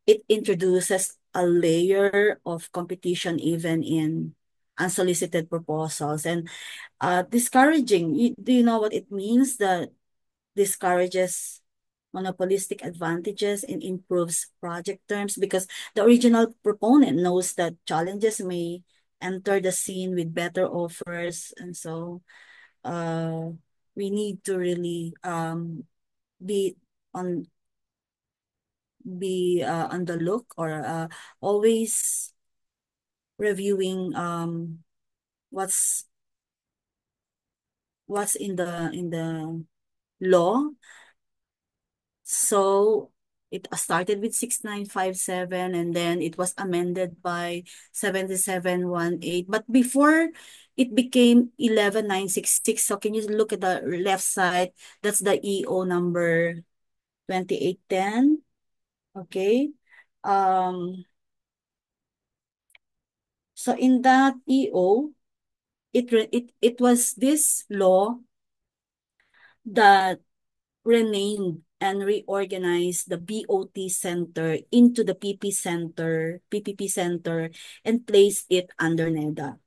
it introduces a layer of competition even in unsolicited proposals, and discouraging. Do you know what it means? That discourages monopolistic advantages and improves project terms, because the original proponent knows that challenges may enter the scene with better offers, and so uh, we need to really be on on the look, or always reviewing what's in the law. So it started with 6957, and then it was amended by 7718. But before it became 11966. So can you look at the left side? That's the EO number 2810. Okay. So in that EO, it was this law that renamed and reorganized the BOT Center into the PPP Center, and placed it under NEDA.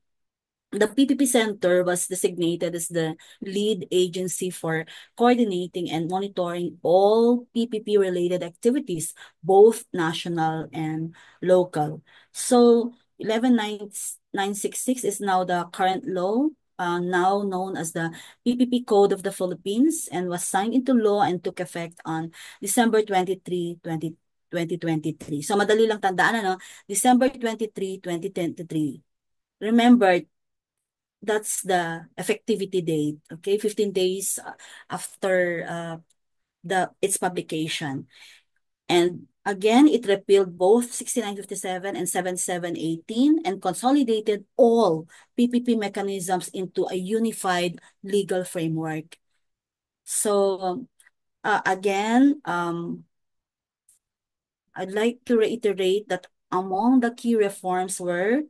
The PPP Center was designated as the lead agency for coordinating and monitoring all PPP-related activities, both national and local. So 11966 is now the current law, now known as the PPP Code of the Philippines, and was signed into law and took effect on December 23, 2023. So madali lang tandaan, ano? December 23, 2023. Remember, that's the effectivity date, okay? 15 days after its publication. And again, it repealed both 6957 and 7718 and consolidated all PPP mechanisms into a unified legal framework. So again, I'd like to reiterate that among the key reforms were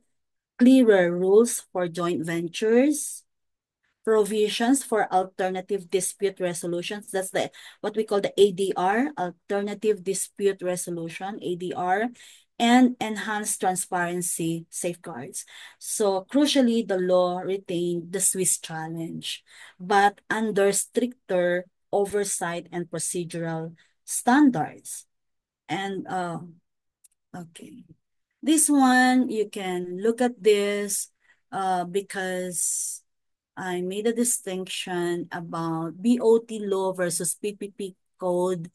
clearer rules for joint ventures, provisions for alternative dispute resolutions. That's what we call the ADR, alternative dispute resolution, ADR, and enhanced transparency safeguards. So crucially, the law retained the Swiss challenge, but under stricter oversight and procedural standards. And okay, this one, you can look at this because I made a distinction about BOT law versus PPP code.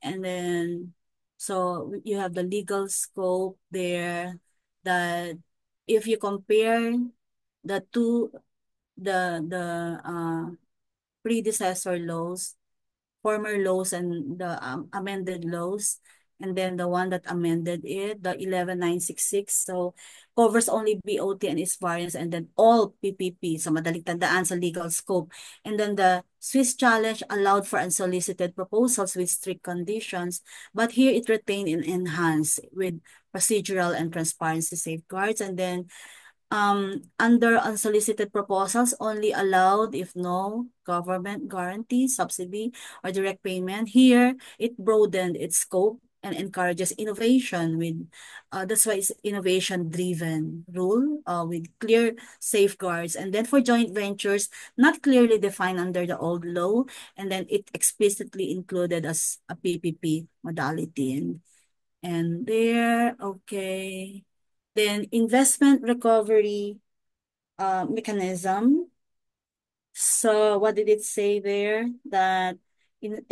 And then, so you have the legal scope there, that if you compare the two, the predecessor laws, former laws and the amended laws, and then the one that amended it, the 11966. So covers only BOT and its variants, and then all PPP. So madaling tandaan sa legal scope. And then the Swiss challenge allowed for unsolicited proposals with strict conditions, but here it retained and enhanced with procedural and transparency safeguards. And then under unsolicited proposals only allowed if no government guarantee, subsidy, or direct payment. Here, it broadened its scope and encourages innovation with, that's why it's innovation-driven rule with clear safeguards. And then for joint ventures, not clearly defined under the old law, and then it explicitly included as a PPP modality. And there, okay. Then investment recovery mechanism. So what did it say there? That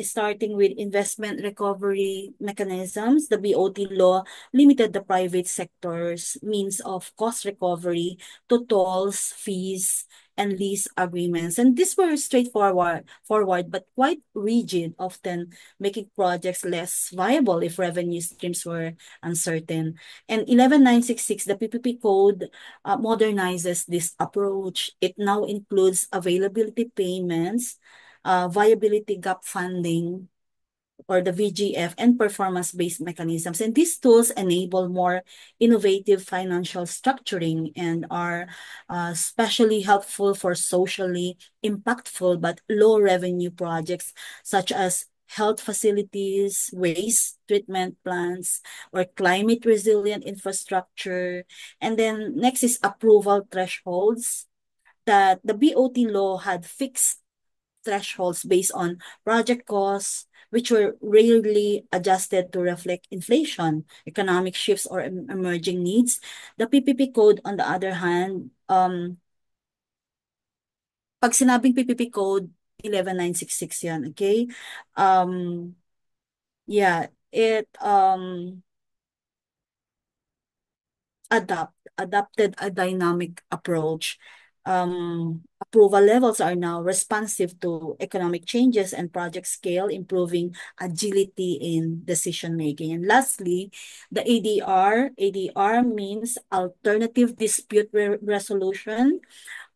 starting with investment recovery mechanisms, the BOT law limited the private sector's means of cost recovery to tolls, fees, and lease agreements. And these were forward, but quite rigid, often making projects less viable if revenue streams were uncertain. And 11966, the PPP code modernizes this approach. It now includes availability payments, viability gap funding, or the VGF, and performance-based mechanisms. And these tools enable more innovative financial structuring and are especially helpful for socially impactful but low revenue projects such as health facilities, waste treatment plants, or climate resilient infrastructure. And then next is approval thresholds, that the BOT law had fixed thresholds based on project costs, which were rarely adjusted to reflect inflation, economic shifts, or emerging needs. The PPP code, on the other hand, pag sinabing PPP code, 11966 yan, okay? Yeah, it adopted a dynamic approach. Approval levels are now responsive to economic changes and project scale, improving agility in decision making. And lastly, the ADR. ADR means alternative dispute resolution.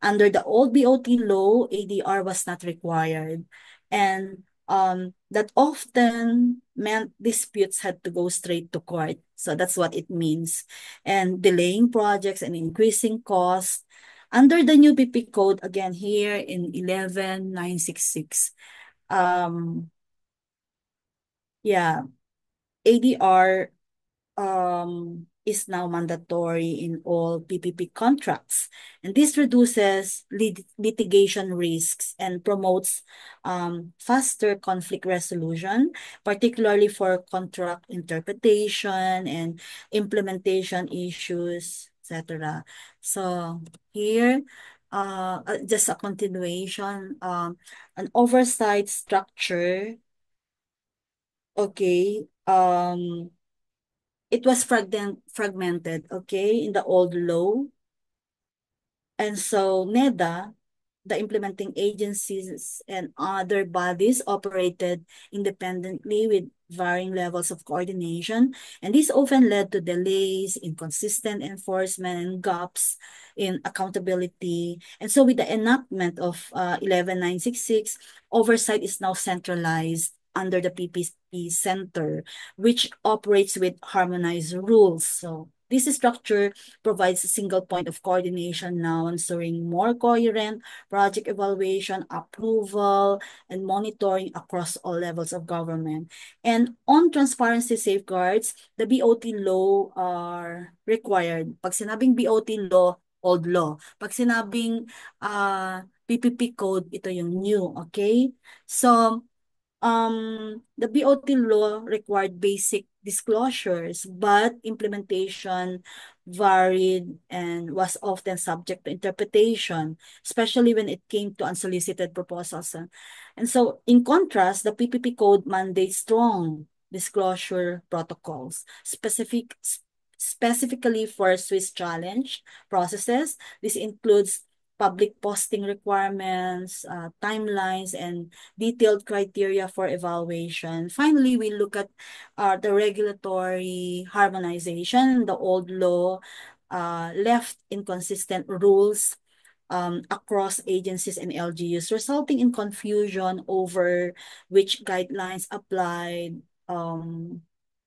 Under the old BOT law, ADR was not required. And that often meant disputes had to go straight to court. So that's what it means. And delaying projects and increasing costs. Under the new PP code, again here in 11966, yeah, ADR is now mandatory in all PPP contracts. And this reduces litigation risks and promotes faster conflict resolution, particularly for contract interpretation and implementation issues, etc. So here, just a continuation, an oversight structure, okay, it was fragmented, okay, in the old law. And so NEDA, the implementing agencies and other bodies operated independently with varying levels of coordination. And this often led to delays, inconsistent enforcement, and gaps in accountability. And so with the enactment of 11966, oversight is now centralized under the PPP Center, which operates with harmonized rules. So this structure provides a single point of coordination now, ensuring more coherent project evaluation, approval, and monitoring across all levels of government. And on transparency safeguards, the BOT law are required. Pag sinabing BOT law, old law. Pag sinabing PPP code, ito yung new, okay? So, the BOT law required basic disclosures, but implementation varied and was often subject to interpretation, especially when it came to unsolicited proposals. And so, in contrast, the PPP code mandates strong disclosure protocols, specifically for Swiss challenge processes. This includes public posting requirements, timelines, and detailed criteria for evaluation. Finally, we look at the regulatory harmonization. The old law left inconsistent rules across agencies and LGUs, resulting in confusion over which guidelines applied,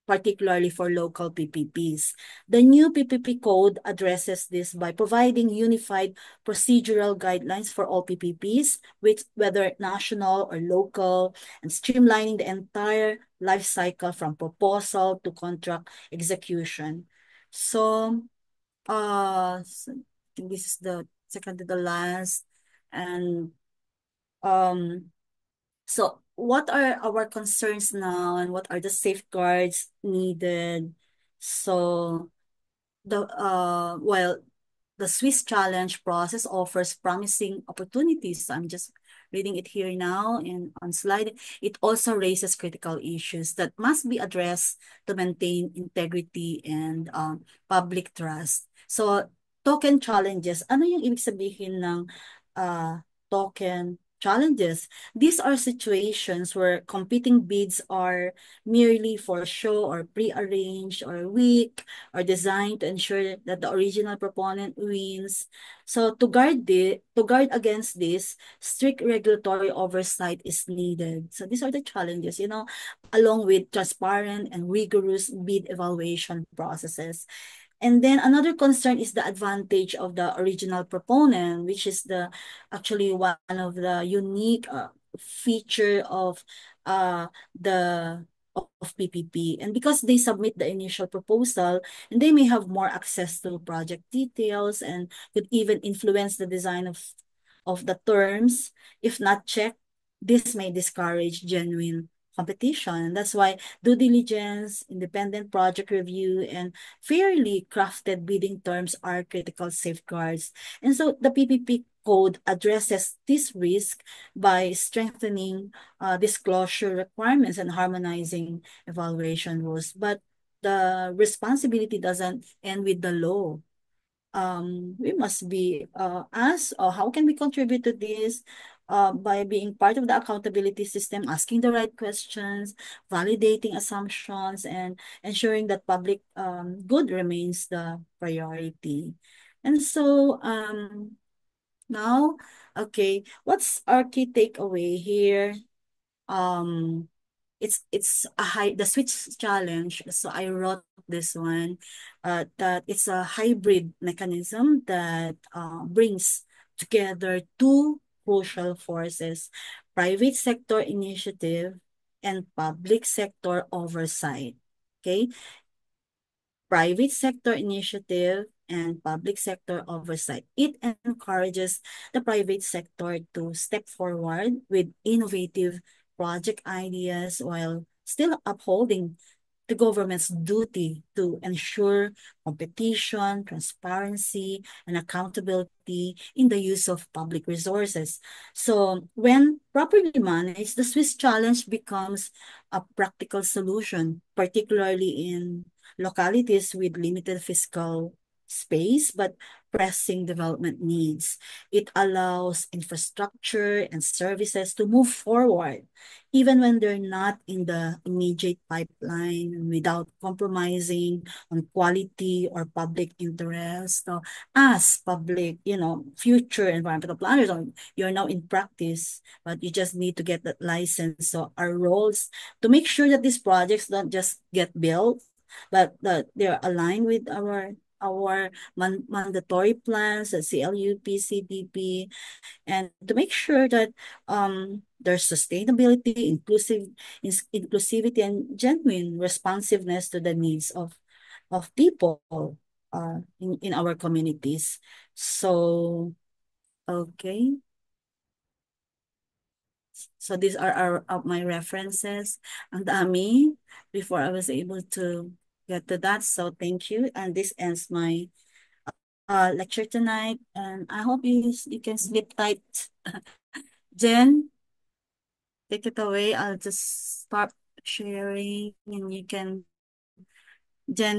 particularly for local PPPs. The new PPP code addresses this by providing unified procedural guidelines for all PPPs, which, whether national or local, and streamlining the entire life cycle from proposal to contract execution. So, I think this is the second to the last. And so what are our concerns now, and what are the safeguards needed? So well, the Swiss Challenge process offers promising opportunities. So I'm just reading it here now and on slide. It also raises critical issues that must be addressed to maintain integrity and public trust. So token challenges. Ano yung ibig sabihin ng token challenges? These are situations where competing bids are merely for show or pre-arranged or weak or designed to ensure that the original proponent wins. So to guard against this, strict regulatory oversight is needed. So these are the challenges, along with transparent and rigorous bid evaluation processes. And then another concern is the advantage of the original proponent, which is actually one of the unique feature of the of PPP. And because they submit the initial proposal, and they may have more access to project details and could even influence the design of the terms. If not checked, this may discourage genuine competition. That's why due diligence, independent project review, and fairly crafted bidding terms are critical safeguards. And so the PPP code addresses this risk by strengthening disclosure requirements and harmonizing evaluation rules. But the responsibility doesn't end with the law. We must be asked, how can we contribute to this? By being part of the accountability system, asking the right questions, validating assumptions, and ensuring that public good remains the priority. And so now, okay, what's our key takeaway here? It's the Switch challenge. So I wrote this one, that it's a hybrid mechanism that brings together two crucial forces: private sector initiative and public sector oversight. Okay, private sector initiative and public sector oversight. It encourages the private sector to step forward with innovative project ideas while still upholding the government's duty to ensure competition, transparency, and accountability in the use of public resources. So when properly managed, the Swiss challenge becomes a practical solution, particularly in localities with limited fiscal space but pressing development needs. It allows infrastructure and services to move forward even when they're not in the immediate pipeline, without compromising on quality or public interest. So as public, future environmental planners, you're now in practice, but you just need to get that license. So our roles to make sure that these projects don't just get built, but that they're aligned with our mandatory plans, the CLUP, CDP, and to make sure that there's sustainability, inclusivity, and genuine responsiveness to the needs of people in our communities. So, okay. So these are my references. Ang dami before I was able to get to that. So thank you. And this ends my lecture tonight. And I hope you can sleep tight. Jen, take it away. I'll just stop sharing and you can, Jen,